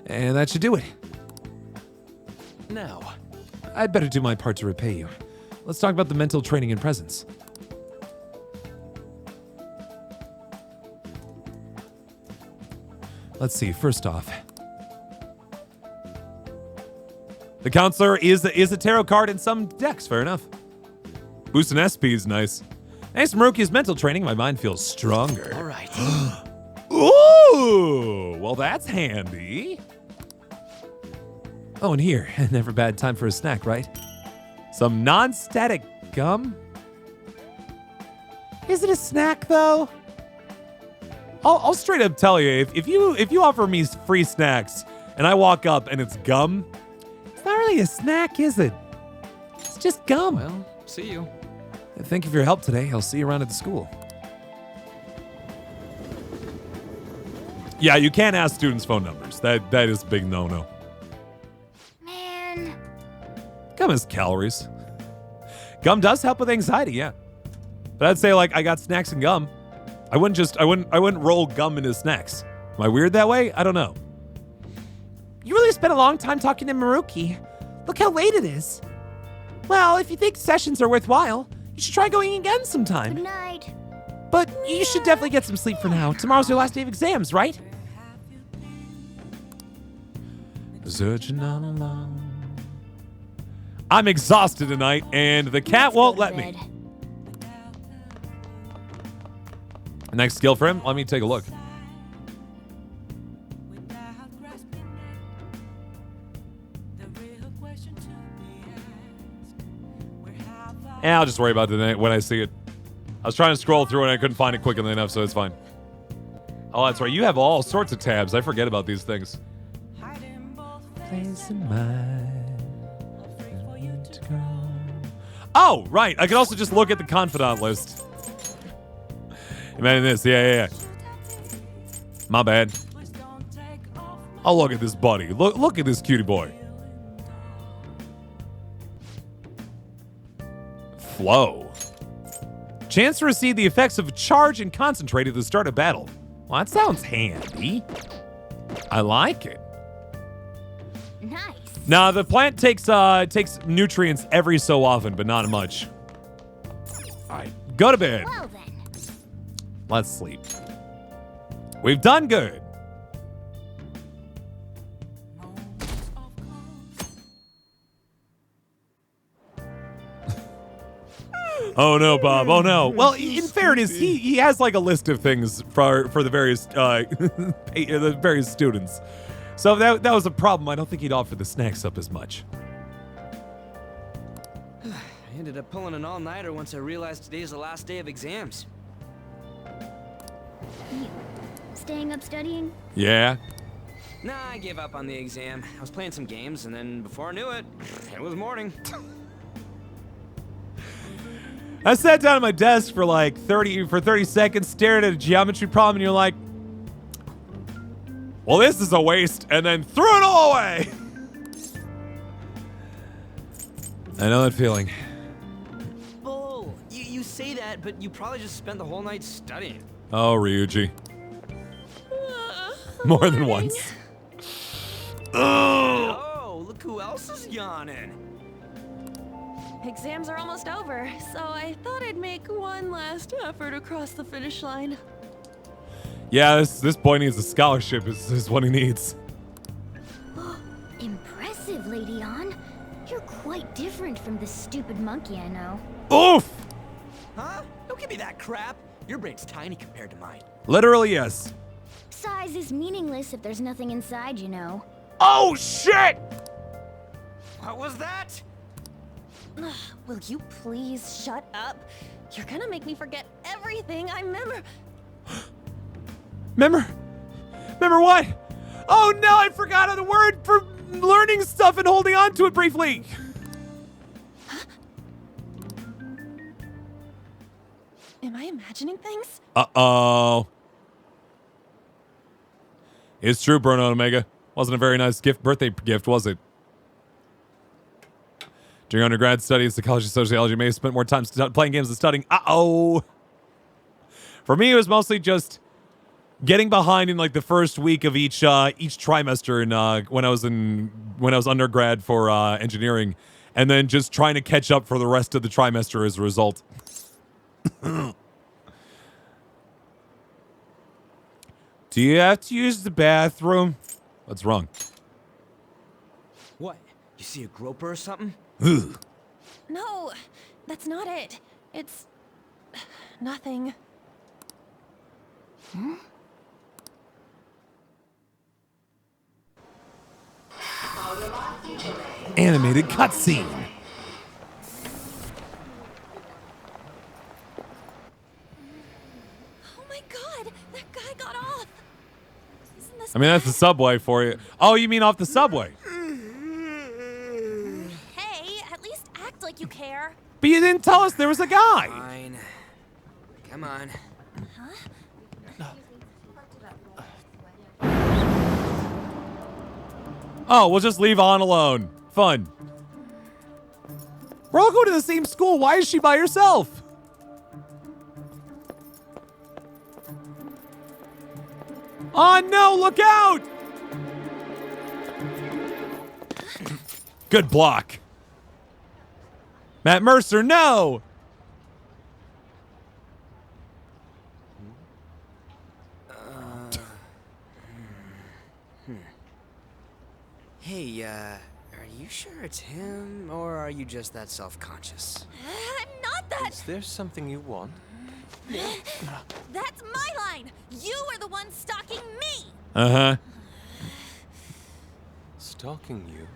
And that should do it. Now, I'd better do my part to repay you. Let's talk about the mental training and presence. Let's see, first off. The Counselor is a tarot card in some decks, fair enough. Boosting SP is nice. Thanks to Meeee's mental training, my mind feels stronger. all right. Ooh, well that's handy. Oh, and here, never bad time for a snack, right? Some non-static gum? Is it a snack though? I'll straight up tell you, if you offer me free snacks and I walk up and it's gum, it's not really a snack, is it? It's just gum. Well, see you. Thank you for your help today. I'll see you around at the school. Yeah, you can't ask students' phone numbers. That is a big no-no. Man. Gum has calories. Gum does help with anxiety, yeah. But I'd say like I got snacks and gum. I wouldn't roll gum into snacks. Am I weird that way? I don't know. You really spent a long time talking to Meeeee. Look how late it is. Well, if you think sessions are worthwhile, you should try going again sometime. Good night. But you should definitely get some sleep for now. Tomorrow's your last day of exams, right? Searching all along. I'm exhausted tonight, and the cat won't let me. Next skill for him? Let me take a look. Yeah, I'll just worry about it when I see it. I was trying to scroll through and I couldn't find it quickly enough, so it's fine. Oh, that's right. You have all sorts of tabs. I forget about these things. Oh, right. I can also just look at the confidant list. Imagine this. Yeah. My bad. Oh, look at this buddy. Look at this cutie boy. Flow. Chance to receive the effects of charge and concentrate at the start of battle. Well, that sounds handy. I like it. Nice. Now, the plant takes nutrients every so often, but not much. All right, go to bed. Well then. Let's sleep. We've done good. Oh no, Bob. Oh no. Well, in fairness, he has like a list of things for the various the various students. So that was a problem. I don't think he'd offer the snacks up as much. Ended up pulling an all-nighter once I realized today's the last day of exams. You staying up studying? Yeah. Nah, I gave up on the exam. I was playing some games, and then before I knew it, it was morning. I sat down at my desk for like 30 seconds, stared at a geometry problem, and you're like, well, this is a waste, and then threw it all away. I know that feeling. Bull! You say that, but you probably just spent the whole night studying. Oh, Ryuji. More than once. Oh, look who else is yawning. Exams are almost over, so I thought I'd make one last effort across the finish line. Yeah, this boy needs a scholarship is what he needs. Impressive, Lady On. You're quite different from the stupid monkey I know. Oof! Huh? Don't give me that crap. Your brain's tiny compared to mine. Literally, yes. Size is meaningless if there's nothing inside, you know. Oh, shit! What was that? Will you please shut up? You're gonna make me forget everything I remember. Remember what? Oh no, I forgot the word for learning stuff and holding on to it briefly. Am I imagining things? Uh-oh. It's true, Burnout Omega. Wasn't a very nice birthday gift, was it? During undergrad studies, psychology, sociology, you may have spent more time playing games than studying. Uh-oh. For me, it was mostly just getting behind in like the first week of each trimester in when I was undergrad for engineering, and then just trying to catch up for the rest of the trimester as a result. Do you have to use the bathroom? What's wrong? What? You see a groper or something? No, that's not it. It's nothing. Animated cutscene. Oh my god, that guy got off. Isn't this I mean, that's the subway for you. Oh, you mean off the subway? Hey, at least act like you care. But you didn't tell us there was a guy. Fine. Come on. Oh, we'll just leave On alone. Fun. We're all going to the same school. Why is she by herself? Oh no, look out! Good block. Matt Mercer, no! Hey, are you sure it's him, or are you just that self-conscious? I'm not that. Is there something you want? That's my line. You are the one stalking me. Uh-huh. Stalking you?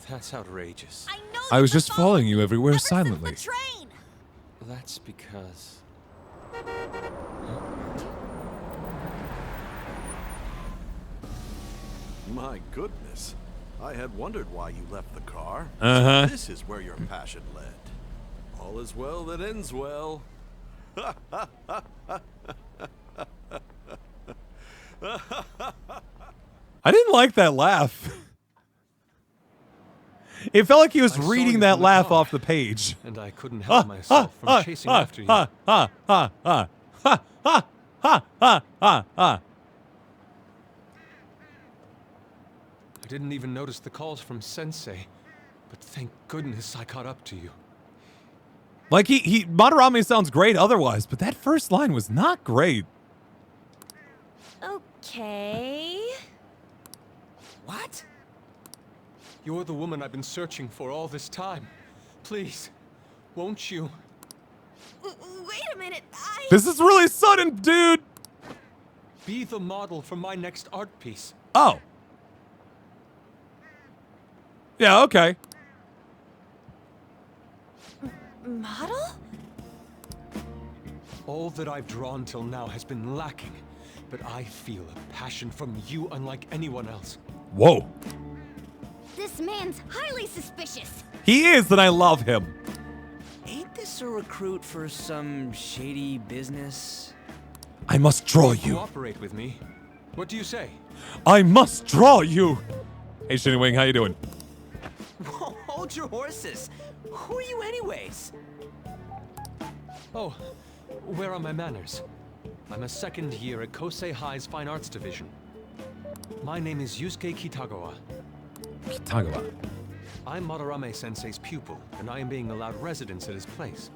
That's outrageous. I know. I was you've just been following you everywhere ever since silently. the train. That's because... My goodness. I had wondered why you left the car. Uh-huh. So this is where your passion led. All is well that ends well. I didn't like that laugh. It felt like he was I saw reading you that from the laugh car, off the page. And I couldn't help myself from chasing after you. I didn't even notice the calls from Sensei, but thank goodness I caught up to you. Like Madarame sounds great otherwise, but that first line was not great. Okay. What? You're the woman I've been searching for all this time. Please, won't you? Wait a minute. This is really sudden, dude. Be the model for my next art piece. Oh. Yeah, okay. Model? All that I've drawn till now has been lacking, but I feel a passion from you unlike anyone else. Whoa. This man's highly suspicious. He is, and I love him. Ain't this a recruit for some shady business? I must draw you. Cooperate with me. What do you say? I must draw you. Hey, Shinny Wing, how you doing? Whoa, hold your horses. Who are you anyways? Oh, where are my manners? I'm a second year at Kosei High's Fine Arts Division. My name is Yusuke Kitagawa. Kitagawa. I'm Madarame-sensei's pupil, and I am being allowed residence at his place.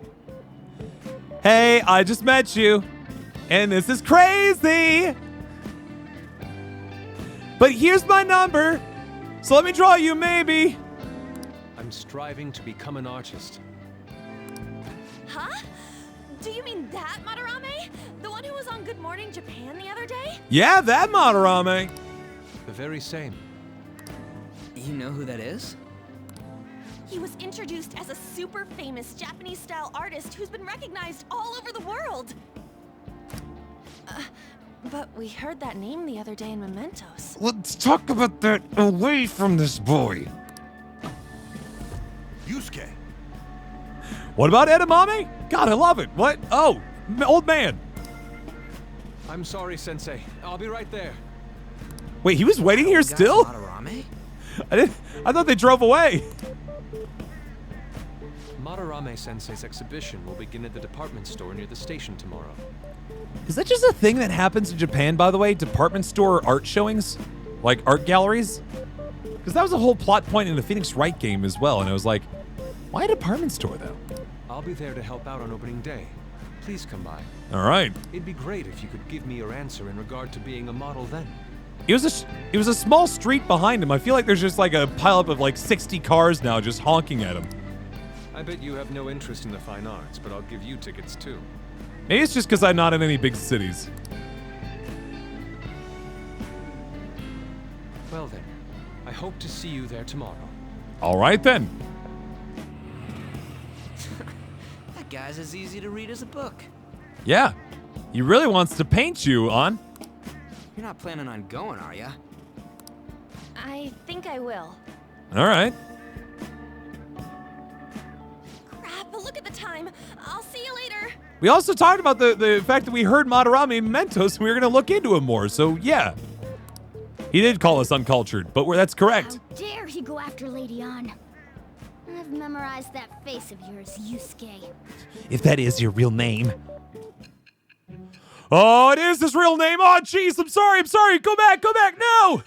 Hey, I just met you, and this is crazy. But here's my number, so let me draw you, maybe. I'm striving to become an artist. Huh? Do you mean that Madarame? The one who was on Good Morning Japan the other day? Yeah, that Madarame. The very same. You know who that is? He was introduced as a super famous Japanese-style artist who's been recognized all over the world. But we heard that name the other day in Mementos. Let's talk about that away from this boy. Yusuke. What about edamame? God, I love it. What? Oh, old man. I'm sorry, Sensei. I'll be right there. Wait, he was waiting here still? Madarame? I thought they drove away. Madarame-sensei's exhibition will begin at the department store near the station tomorrow. Is that just a thing that happens in Japan, by the way? Department store art showings? Like art galleries? Because that was a whole plot point in the Phoenix Wright game as well, and I was like, why a department store, though? I'll be there to help out on opening day. Please come by. All right. It'd be great if you could give me your answer in regard to being a model then. It was a small street behind him. I feel like there's just like a pileup of like 60 cars now just honking at him. I bet you have no interest in the fine arts, but I'll give you tickets too. Maybe it's just because I'm not in any big cities. Well then, I hope to see you there tomorrow. All right then. That guy's as easy to read as a book. Yeah. He really wants to paint you, On. You're not planning on going, are ya? I think I will. All right. Crap, look at the time. I'll see you later. We also talked about the fact that we heard Madarame in Mementos, and we were going to look into him more, so yeah. He did call us uncultured, but that's correct. How dare he go after Lady Ann? I've memorized that face of yours, Yusuke. If that is your real name. Oh, it is his real name. Oh, jeez, I'm sorry. Go back, no!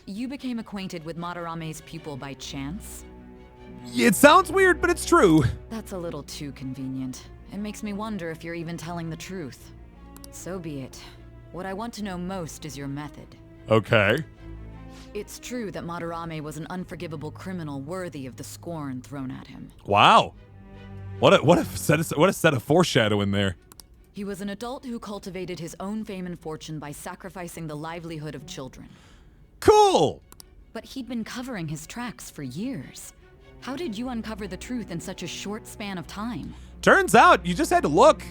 You became acquainted with Madarame's pupil by chance? It sounds weird, but it's true. That's a little too convenient. It makes me wonder if you're even telling the truth. So be it. What I want to know most is your method. Okay. It's true that Madarame was an unforgivable criminal worthy of the scorn thrown at him. Wow. What a set of foreshadowing there. He was an adult who cultivated his own fame and fortune by sacrificing the livelihood of children. Cool! But he'd been covering his tracks for years. How did you uncover the truth in such a short span of time? Turns out you just had to look.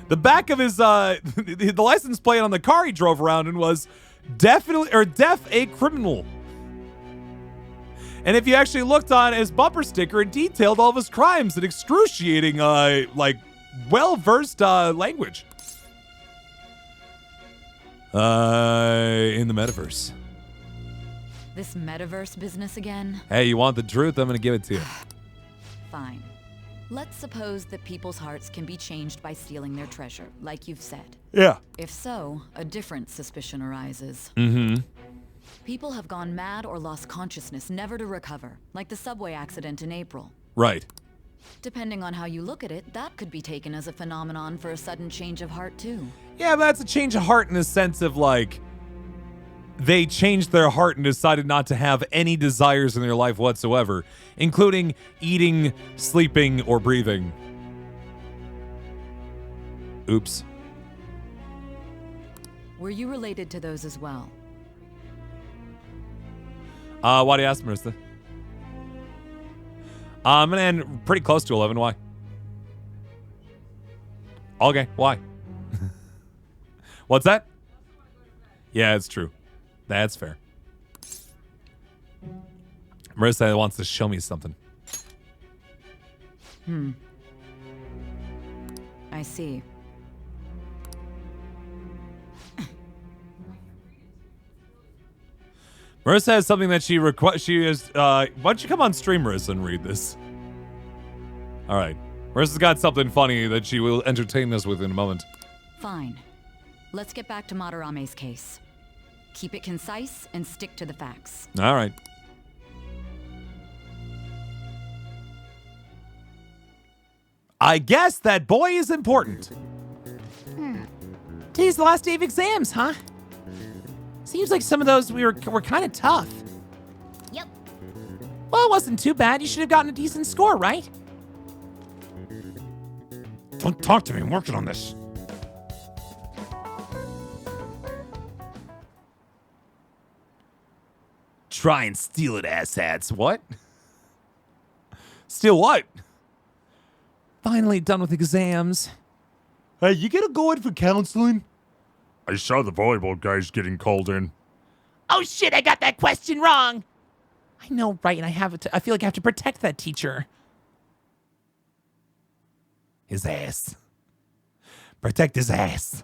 The back of his the license plate on the car he drove around in was deaf a criminal. And if you actually looked on his bumper sticker, it detailed all of his crimes in excruciating like well-versed language. In the metaverse. This metaverse business again? Hey, you want the truth? I'm gonna give it to you. Fine. Let's suppose that people's hearts can be changed by stealing their treasure, like you've said. Yeah. If so, a different suspicion arises. Mm-hmm. People have gone mad or lost consciousness, never to recover, like the subway accident in April. Right. Depending on how you look at it, that could be taken as a phenomenon for a sudden change of heart, too. Yeah, but that's a change of heart in the sense of, like, they changed their heart and decided not to have any desires in their life whatsoever, including eating, sleeping, or breathing. Oops. Were you related to those as well? Why do you ask, Marissa? I'm gonna end pretty close to 11. Why? Okay, why? What's that? Yeah, it's true. That's fair. Marissa wants to show me something. I see. Marissa has something that she is, why don't you come on stream, Marissa, and read this? All right. Marissa's got something funny that she will entertain us with in a moment. Fine. Let's get back to Madarame's case. Keep it concise and stick to the facts. All right. I guess that boy is important. Today's the last day of exams, huh? Seems like some of those were kind of tough. Yep. Well, it wasn't too bad. You should have gotten a decent score, right? Don't talk to me. I'm working on this. Try and steal it, asshats. What? Steal what? Finally done with exams. Hey, you gonna go in for counseling? I saw the volleyball guys getting called in. Oh shit, I got that question wrong. I know, right? And I feel like I have to protect that teacher. His ass. Protect his ass.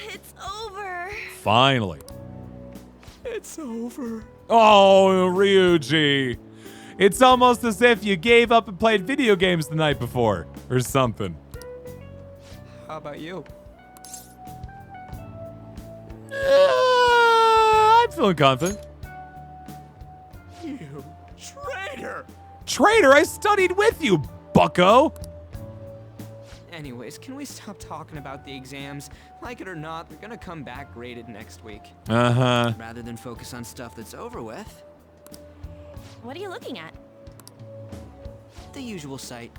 It's over. Finally. It's over. Oh, Ryuji. It's almost as if you gave up and played video games the night before, or something. How about you? I'm feeling confident. You traitor! Traitor, I studied with you, bucko. Anyways, can we stop talking about the exams? Like it or not, they're gonna come back graded next week. Uh-huh. Rather than focus on stuff that's over with. What are you looking at? The usual site.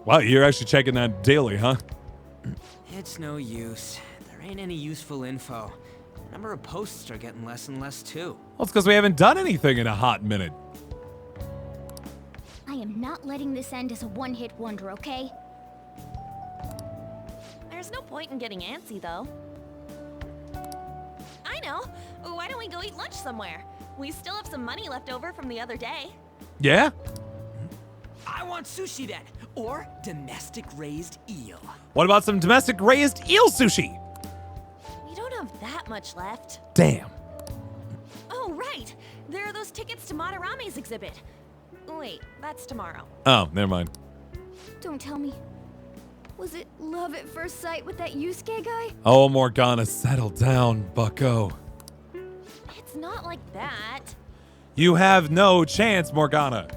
Wow, you're actually checking that daily, huh? It's no use. There ain't any useful info. The number of posts are getting less and less too. Well, it's because we haven't done anything in a hot minute. I am not letting this end as a one-hit wonder, okay? There's no point in getting antsy, though. I know. Why don't we go eat lunch somewhere? We still have some money left over from the other day. Yeah? I want sushi then, or domestic raised eel. What about some domestic raised eel sushi? We don't have that much left. Damn. Oh, right. There are those tickets to Madarame's exhibit. Wait, that's tomorrow. Oh, never mind. Don't tell me. Was it love at first sight with that Yusuke guy? Oh, Morgana, settle down, bucko. It's not like that. You have no chance, Morgana.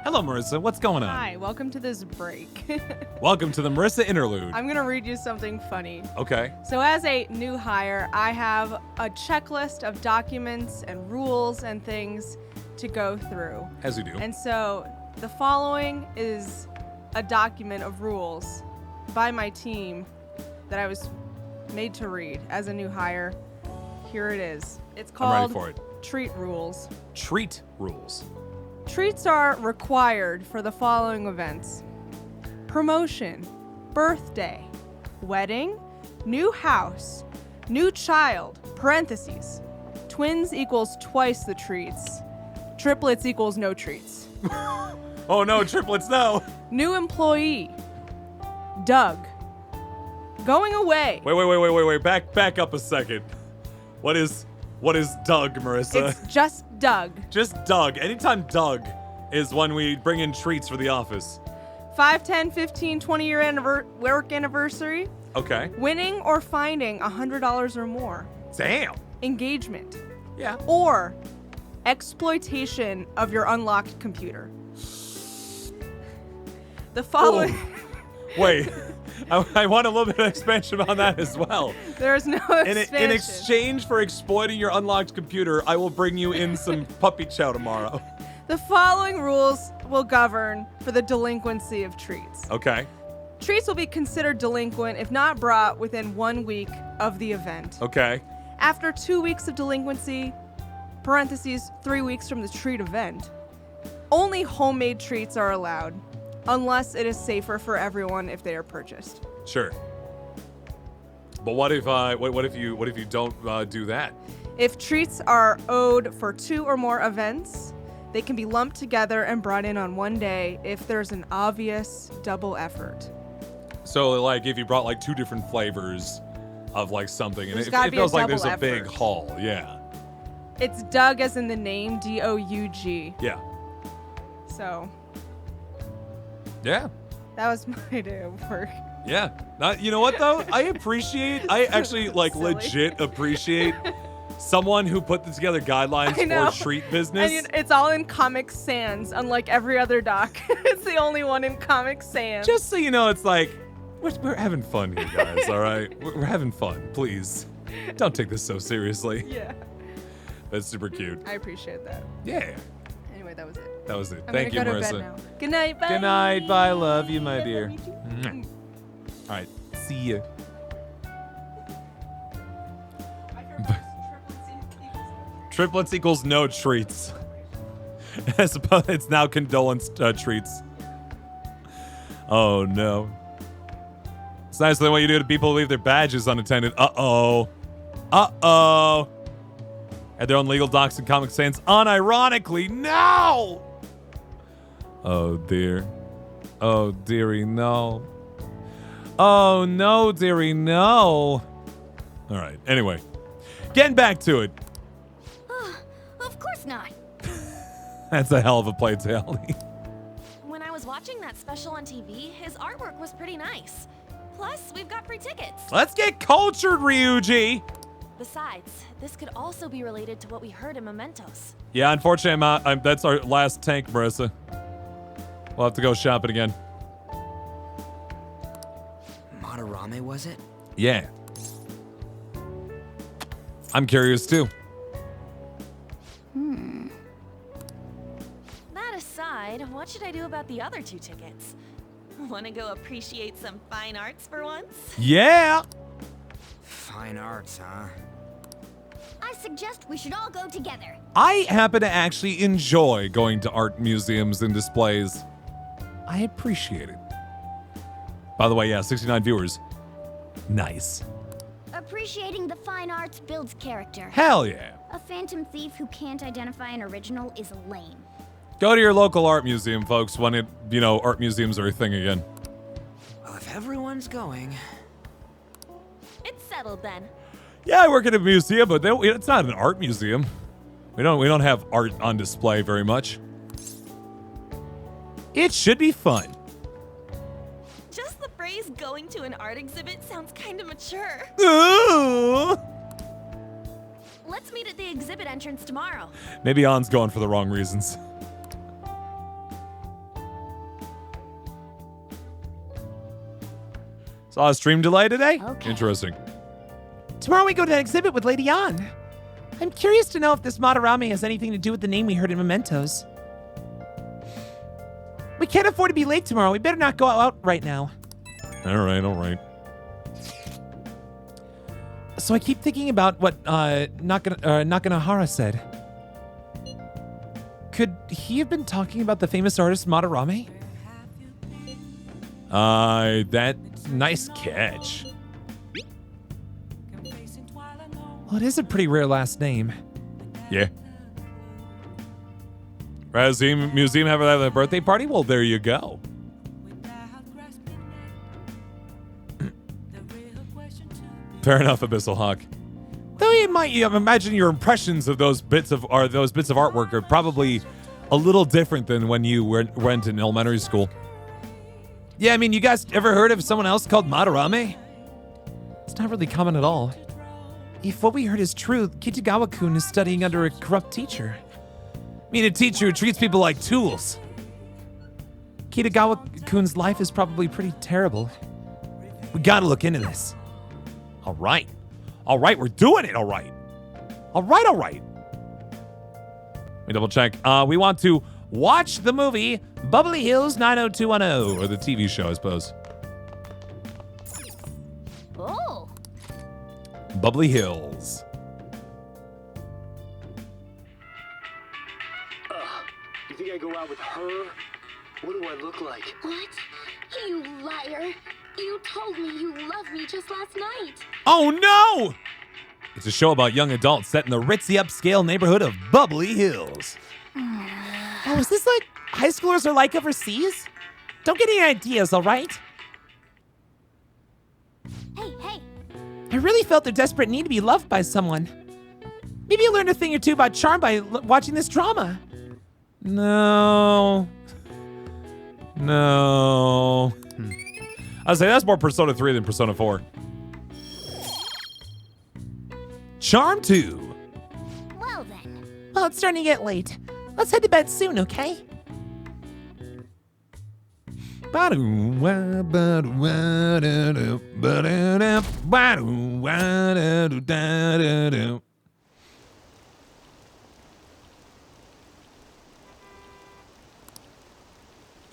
Hello, Marissa. What's going on? Hi, welcome to this break. Welcome to the Marissa interlude. I'm gonna read you something funny. Okay. So as a new hire, I have a checklist of documents and rules and things to go through. As you do. And so the following is a document of rules by my team that I was made to read as a new hire. Here it is. It's called I'm ready for it. Treat Rules. Treat rules. Treats are required for the following events: promotion, birthday, wedding, new house, new child, parentheses, twins equals twice the treats, triplets equals no treats. Oh no, triplets, no. New employee, Doug, going away. Wait. Back up a second. What is Doug, Marissa? It's just Doug. Just Doug. Anytime Doug is when we bring in treats for the office. 5, 10, 15, 20-year work anniversary. Okay. Winning or finding $100 or more. Damn. Engagement. Yeah. Or exploitation of your unlocked computer. The following... Wait. I want a little bit of expansion on that as well. There's no expansion. In exchange for exploiting your unlocked computer, I will bring you in some puppy chow tomorrow. The following rules will govern for the delinquency of treats. Okay. Treats will be considered delinquent if not brought within 1 week of the event. Okay. After 2 weeks of delinquency, parentheses 3 weeks from the treat event, only homemade treats are allowed, unless it is safer for everyone if they are purchased. Sure. But what if you don't do that? If treats are owed for 2 or more events, they can be lumped together and brought in on one day if there's an obvious double effort. So like if you brought like 2 different flavors of like something, and There's it gotta be a feels like there's double a big effort. haul. Yeah. It's Doug as in the name, D-O-U-G. Yeah. So Yeah. that was my day of work. Yeah. You know what though? I actually like Silly. legit appreciate someone who put together guidelines I know. for treat business. And it's all in Comic Sans, unlike every other doc. It's the only one in Comic Sans. Just so you know, it's like we're having fun here, guys. All right, we're having fun. Please, don't take this so seriously. Yeah, That's super cute. I appreciate that. Yeah, Anyway, that was it. that was it. I'm Thank you, gonna go to Marissa. bed now. Good night, bye. Good night. Bye. Love you, my I dear. love you too. Mwah. All right. See you. Triplets equals no treats. I suppose it's now condolence treats. Oh no. It's nice than what you do to people who leave their badges unattended. Uh-oh. Uh-oh. Had their own legal docs and Comic Sans unironically. No! Oh dear. Oh dearie, no. Oh no, dearie, no. All right. Anyway, getting back to it. Of course not. That's a hell of a play, Tally. When I was watching that special on TV, his artwork was pretty nice. Plus, we've got free tickets. Let's get cultured, Ryuji. Besides, this could also be related to what we heard in Mementos. Yeah, unfortunately, that's our last tank, Marissa. We'll have to go shopping again. Madarame, was it? Yeah. I'm curious too. That aside, what should I do about the other 2 tickets? Want to go appreciate some fine arts for once? Yeah. Fine arts, huh? I suggest we should all go together. I happen to actually enjoy going to art museums and displays. I appreciate it. By the way, yeah, 69 viewers. Nice. Appreciating the fine arts builds character. Hell yeah. A phantom thief who can't identify an original is lame. Go to your local art museum, folks, when art museums are a thing again. Well, if everyone's going... It's settled then. Yeah, I work at a museum, but it's not an art museum. We don't have art on display very much. It should be fun. Just the phrase going to an art exhibit sounds kind of mature. Ooh. Let's meet at the exhibit entrance tomorrow. Maybe On's going for the wrong reasons. Saw a stream delay today? Okay. Interesting. Tomorrow we go to an exhibit with Lady An. I'm curious to know if this Madarame has anything to do with the name we heard in Mementos. We can't afford to be late tomorrow. We better not go out right now. All right. So I keep thinking about what Nakanahara said. Could he have been talking about the famous artist Madarame? That nice catch. Well, it is a pretty rare last name. Yeah. Museum have a birthday party? Well, there you go. Fair enough, Abyssal Hawk. Though you imagine your impressions of those bits of artwork are probably a little different than when you went in elementary school. Yeah, I mean, you guys ever heard of someone else called Madarame? It's not really common at all. If what we heard is true, Kitagawa-kun is studying under a corrupt teacher. I mean, a teacher who treats people like tools. Kitagawa-kun's life is probably pretty terrible. We gotta look into this. All right, we're doing it. All right. Let me double check. We want to watch the movie Bubbly Hills 90210, or the TV show, I suppose. Bubbly Hills. You think I go out with her? What do I look like? What? You liar. You told me you loved me just last night. Oh no! It's a show about young adults set in the ritzy upscale neighborhood of Bubbly Hills. Oh, is this like high schoolers are like overseas? Don't get any ideas, all right? Hey, hey. I really felt their desperate need to be loved by someone. Maybe you learned a thing or two about charm by watching this drama. No. No. I'd say that's more Persona 3 than Persona 4. Charm 2. Well then. Well, it's starting to get late. Let's head to bed soon, okay?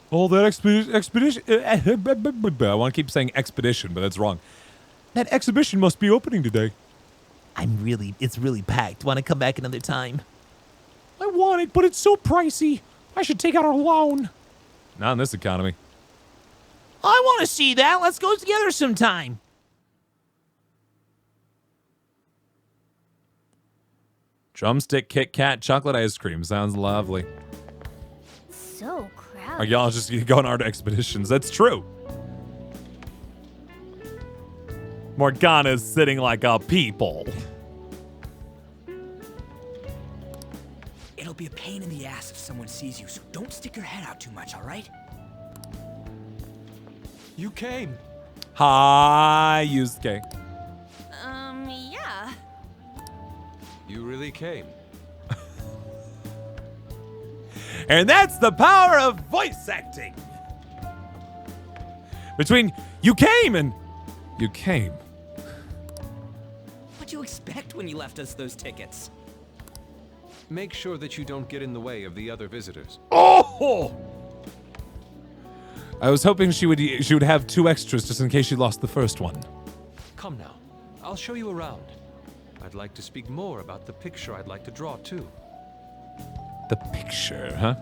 Oh, that expedition. I want to keep saying expedition, but that's wrong. That exhibition must be opening today. It's really packed. Want to come back another time? I want it, but it's so pricey. I should take out a loan. Not in this economy. I want to see that. Let's go together sometime. Drumstick Kit Kat chocolate ice cream. Sounds lovely. So crowded. Are y'all just going on expeditions? That's true. Morgana's sitting like a people. It'll be a pain in the ass if someone sees you, so don't stick your head out too much, all right? You came. Hi, Yusuke. Yeah. You really came. And that's the power of voice acting. Between you came and you came. What'd you expect when you left us those tickets? Make sure that you don't get in the way of the other visitors. Oh! I was hoping she would have 2 extras just in case she lost the first one. Come now. I'll show you around. I'd like to speak more about the picture I'd like to draw, too. The picture, huh?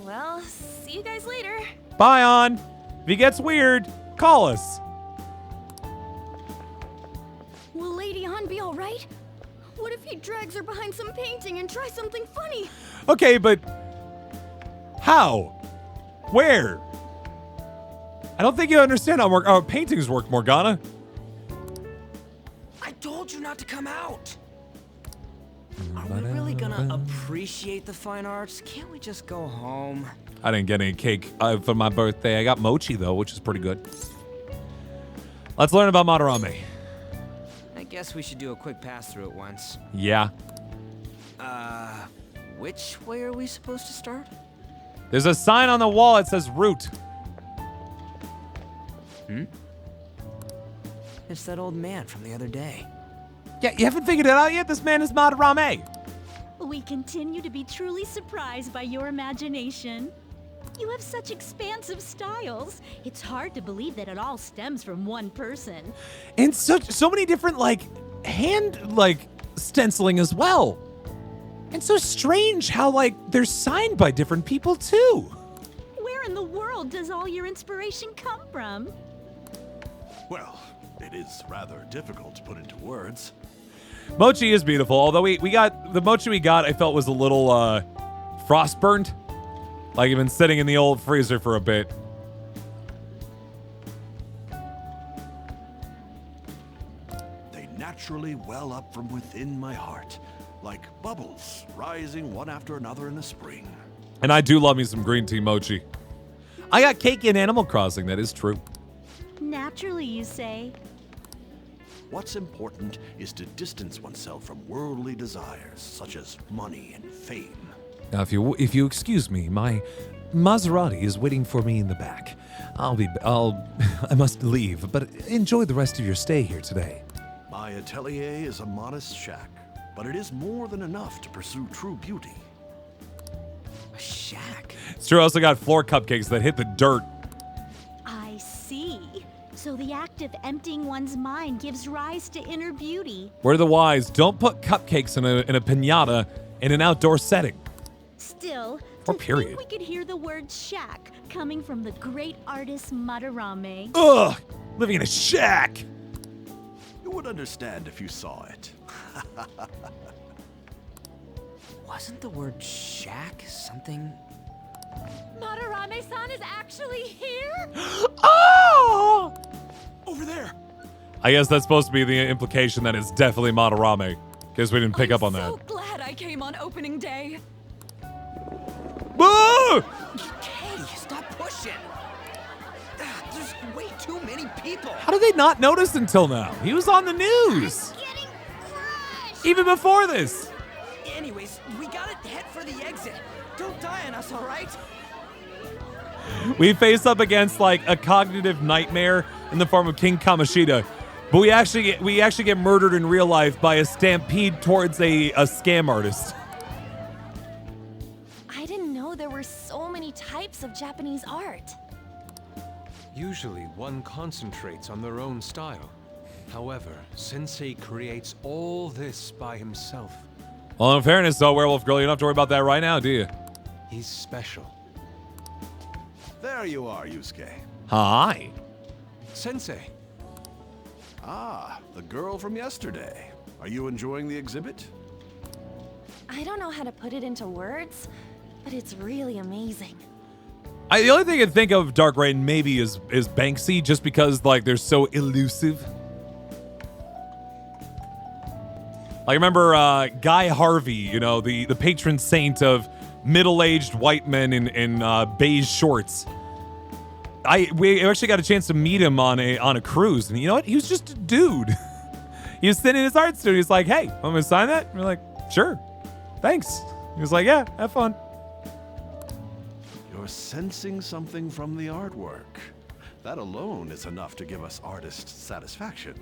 Well, see you guys later. Bye, On. If he gets weird, call us. Will Lady Han be all right? What if he drags her behind some painting and tries something funny? Okay, but how? Where? I don't think you understand how paintings work, Morgana. I told you not to come out. Are we really gonna appreciate the fine arts? Can't we just go home? I didn't get any cake for my birthday. I got mochi, though, which is pretty good. Let's learn about Madarame. I guess we should do a quick pass through at once. Yeah. Which way are we supposed to start? There's a sign on the wall that says route. It's that old man from the other day. Yeah, you haven't figured it out yet? This man is Madarame. We continue to be truly surprised by your imagination. You have such expansive styles. It's hard to believe that it all stems from one person. And so many different, hand, stenciling as well. And so strange how, they're signed by different people, too. Where in the world does all your inspiration come from? Well, it is rather difficult to put into words. Mochi is beautiful, although we got the mochi we got, I felt was a little frost burnt. Like you've been sitting in the old freezer for a bit. They naturally well up from within my heart, like bubbles rising one after another in the spring. And I do love me some green tea mochi. I got cake in Animal Crossing, that is true. Naturally, you say. What's important is to distance oneself from worldly desires, such as money and fame. Now, if you excuse me, my Maserati is waiting for me in the back. I must leave, but enjoy the rest of your stay here today. My atelier is a modest shack, but it is more than enough to pursue true beauty. A shack? It's true, I also got floor cupcakes that hit the dirt. I see. So the act of emptying one's mind gives rise to inner beauty. We're the wise. Don't put cupcakes in a piñata in an outdoor setting. Still, Or to period. think we could hear the word shack coming from the great artist Madarame. Ugh! Living in a shack! You would understand if you saw it. Wasn't the word shack something? Madarame-san is actually here? Oh! Over there! I guess that's supposed to be the implication that it's definitely Madarame. Guess we didn't pick up on that. So glad I came on opening day. Boo! Hey, stop pushing! There's way too many people! How did they not notice until now? He was on the news! Getting crushed! Even before this! Anyways, we gotta head for the exit. Don't die on us, alright? We face up against like a cognitive nightmare in the form of King Kamoshida, but we actually get murdered in real life by a stampede towards a scam artist. I didn't know there were so many types of Japanese art. Usually, one concentrates on their own style. However, Sensei creates all this by himself. Well, in fairness, though, Werewolf Girl, you don't have to worry about that right now, do you? He's special. There you are, Yusuke. Hi. Sensei. Ah, the girl from yesterday. Are you enjoying the exhibit? I don't know how to put it into words, but it's really amazing. The only thing I can think of Dark Rain maybe is Banksy, just because like they're so elusive. I remember Guy Harvey, you know, the patron saint of middle-aged white men in beige shorts. We actually got a chance to meet him on a cruise, and you know what? He was just a dude. He was sitting in his art studio. He's like, "Hey, want me to sign that?" And we're like, "Sure, thanks." He was like, "Yeah, have fun." You're sensing something from the artwork. That alone is enough to give us artists satisfaction.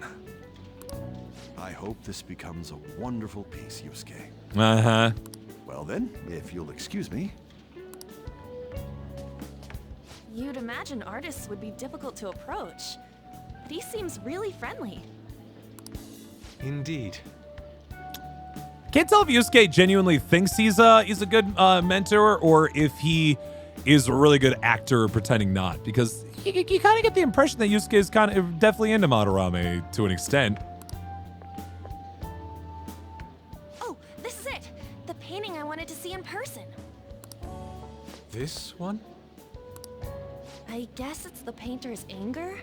I hope this becomes a wonderful piece, Yusuke. Uh-huh. Well then, if you'll excuse me. You'd imagine artists would be difficult to approach, but he seems really friendly. Indeed. Can't tell if Yusuke genuinely thinks he's a good mentor, or if he is a really good actor pretending not, because you kind of get the impression that Yusuke is kind of definitely into Madarame to an extent. Oh, this is it! The painting I wanted to see in person. This one? I guess it's the painter's anger?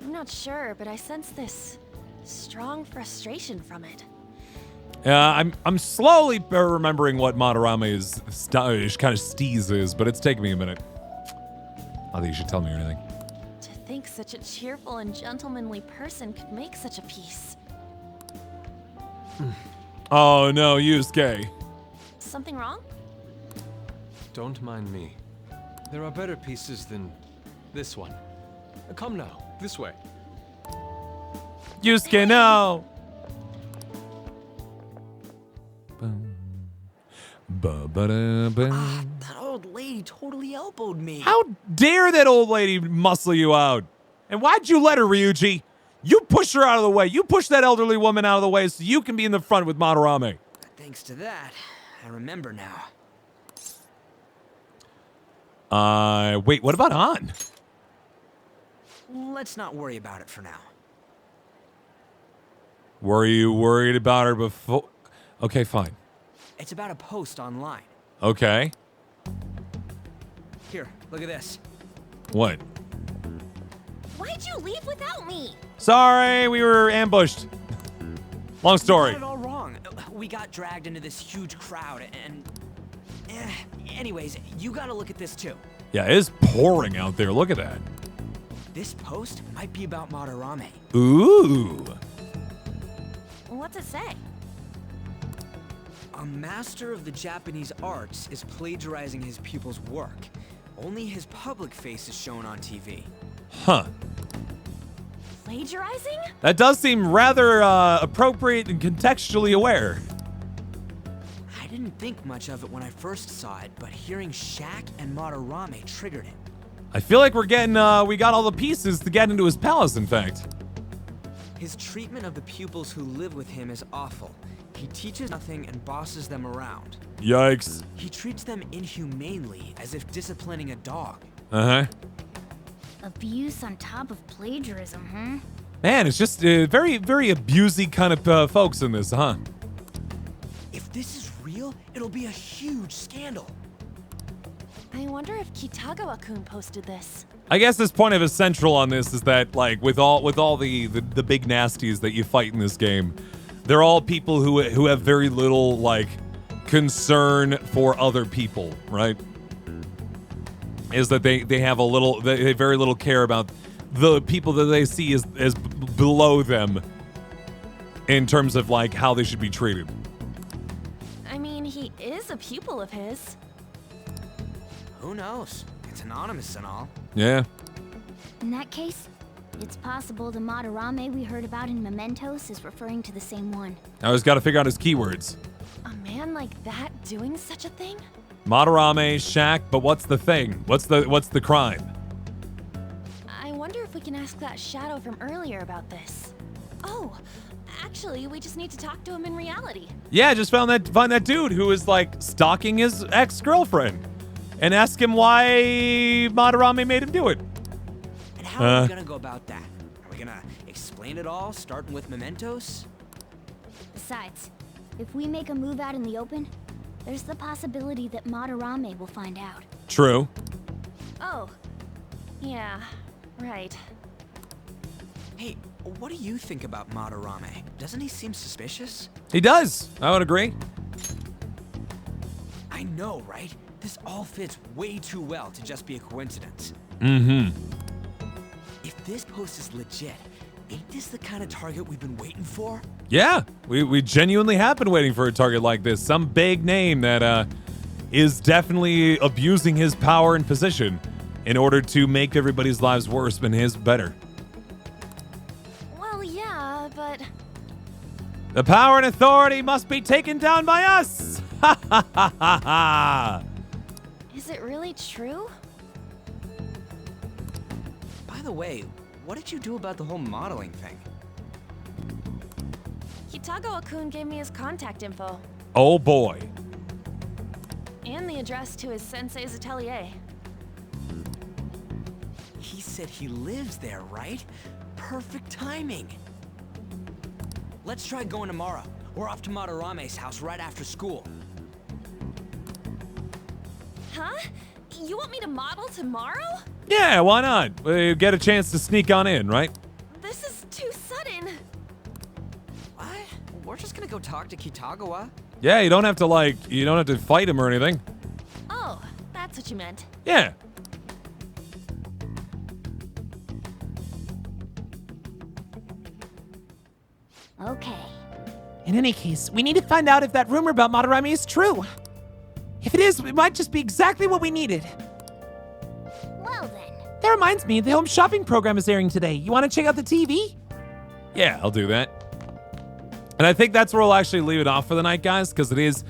I'm not sure, but I sense this strong frustration from it. I'm slowly remembering what Madarame's kind of steez is, but it's taking me a minute. I think you should tell me everything. To think such a cheerful and gentlemanly person could make such a piece. Oh no, Yusuke. Something wrong? Don't mind me. There are better pieces than this one. Come now, this way. Yusuke, no! That old lady totally elbowed me. How dare that old lady muscle you out? And why'd you let her, Ryuji? You pushed her out of the way. You pushed that elderly woman out of the way so you can be in the front with Madarame. Thanks to that, I remember now. Wait, what about An? Let's not worry about it for now. Were you worried about her before? Okay, fine. It's about a post online. Okay. Here, look at this. What? Why'd you leave without me? Sorry, we were ambushed. Long story. You got it all wrong. We got dragged into this huge crowd and... anyways, you gotta look at this too. Yeah, it is pouring out there. Look at that. This post might be about Madarame. Ooh. What's it say? A master of the Japanese arts is plagiarizing his pupil's work. Only his public face is shown on TV. Huh. Plagiarizing? That does seem rather appropriate and contextually aware. I didn't think much of it when I first saw it, but hearing Shack and Madarame triggered it. I feel like we're getting, we got all the pieces to get into his palace, in fact. His treatment of the pupils who live with him is awful. He teaches nothing and bosses them around. Yikes. He treats them inhumanely, as if disciplining a dog. Uh-huh. Abuse on top of plagiarism, huh? Man, it's just very, very abusey kind of folks in this, huh? If this is real, it'll be a huge scandal. I wonder if Kitagawa-kun posted this. I guess this point of essential on this is that, like, with all the big nasties that you fight in this game, they're all people who have very little, like, concern for other people, right? Is that they have very little care about the people that they see as below them in terms of, like, how they should be treated. I mean, he is a pupil of his. Who knows? It's anonymous and all. Yeah. In that case, it's possible the Madarame we heard about in Mementos is referring to the same one. I just got to figure out his keywords. A man like that doing such a thing? Madarame, Shaq, but what's the thing? What's the crime? I wonder if we can ask that Shadow from earlier about this. Oh, actually, we just need to talk to him in reality. Yeah, just find that dude who is, like, stalking his ex-girlfriend. And ask him why Madarame made him do it. And how are we gonna go about that? Are we gonna explain it all, starting with Mementos? Besides, if we make a move out in the open, there's the possibility that Madarame will find out. True. Oh, yeah, right. Hey, what do you think about Madarame? Doesn't he seem suspicious? He does. I would agree. I know, right? This all fits way too well to just be a coincidence. Mm-hmm. If this post is legit, ain't this the kind of target we've been waiting for? Yeah, we genuinely have been waiting for a target like this. Some big name that is definitely abusing his power and position in order to make everybody's lives worse and his better. Well, yeah, but... The power and authority must be taken down by us! Ha ha ha ha ha! Is it really true? By the way, what did you do about the whole modeling thing? Kitagawa-kun gave me his contact info. Oh boy. And the address to his sensei's atelier. He said he lives there, right? Perfect timing. Let's try going tomorrow. We're off to Madarame's house right after school. Huh? You want me to model tomorrow? Yeah, why not? We get a chance to sneak on in, right? This is too sudden. What? We're just gonna go talk to Kitagawa. Yeah, you don't have to fight him or anything. Oh, that's what you meant. Yeah. Okay. In any case, we need to find out if that rumor about Madarame is true. If it is, it might just be exactly what we needed. Well then. That reminds me, the home shopping program is airing today. You want to check out the TV? Yeah, I'll do that. And I think that's where we'll actually leave it off for the night, guys, because it is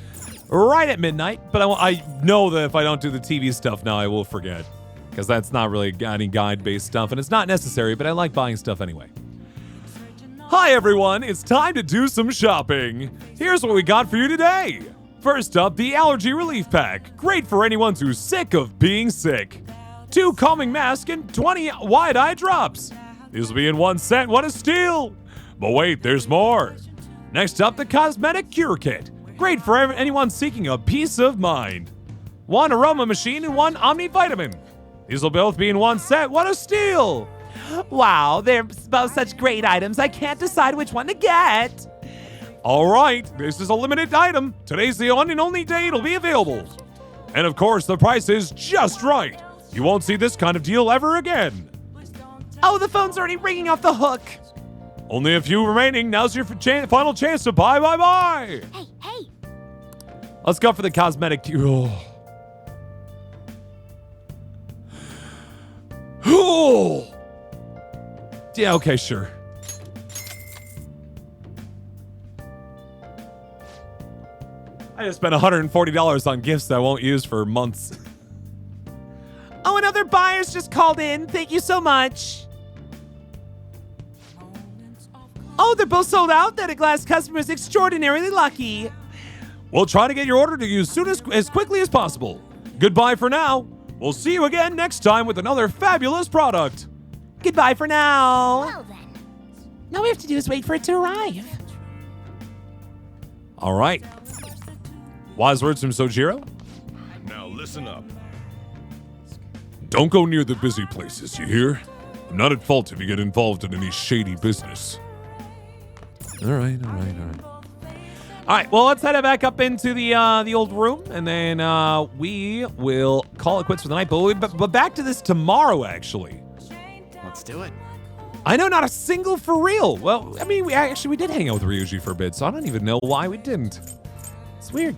right at midnight. But I know that if I don't do the TV stuff now, I will forget. Because that's not really any guide-based stuff, and it's not necessary, but I like buying stuff anyway. Hi, everyone. It's time to do some shopping. Here's what we got for you today. First up, the Allergy Relief Pack. Great for anyone who's sick of being sick. 2 calming masks and 20 wide-eye drops. These will be in 1 set, one is steal. But wait, there's more. Next up, the Cosmetic Cure Kit. Great for anyone seeking a peace of mind. 1 aroma machine and 1 omnivitamin. These will both be in 1 set, one is steal. Wow, they're both such great items, I can't decide which one to get. All right, this is a limited item. Today's the one and only day it'll be available. And of course, the price is just right. You won't see this kind of deal ever again. Oh, the phone's already ringing off the hook. Only a few remaining. Now's your final chance to buy. Hey. Let's go for the cosmetic. Oh. Yeah, okay, sure. I just spent $140 on gifts that I won't use for months. Oh, another buyer's just called in. Thank you so much. Oh, they're both sold out. That a glass customer is extraordinarily lucky. We'll try to get your order to you as quickly as possible. Goodbye for now. We'll see you again next time with another fabulous product. Goodbye for now. Well then. All we have to do is wait for it to arrive. All right. Wise words from Sojiro. Now listen up. Don't go near the busy places, you hear? I'm not at fault if you get involved in any shady business. All right. All right, well, let's head back up into the old room, and then we will call it quits for the night. But back to this tomorrow, actually. Let's do it. I know, not a single for real. Well, I mean, we did hang out with Ryuji for a bit, so I don't even know why we didn't. It's weird.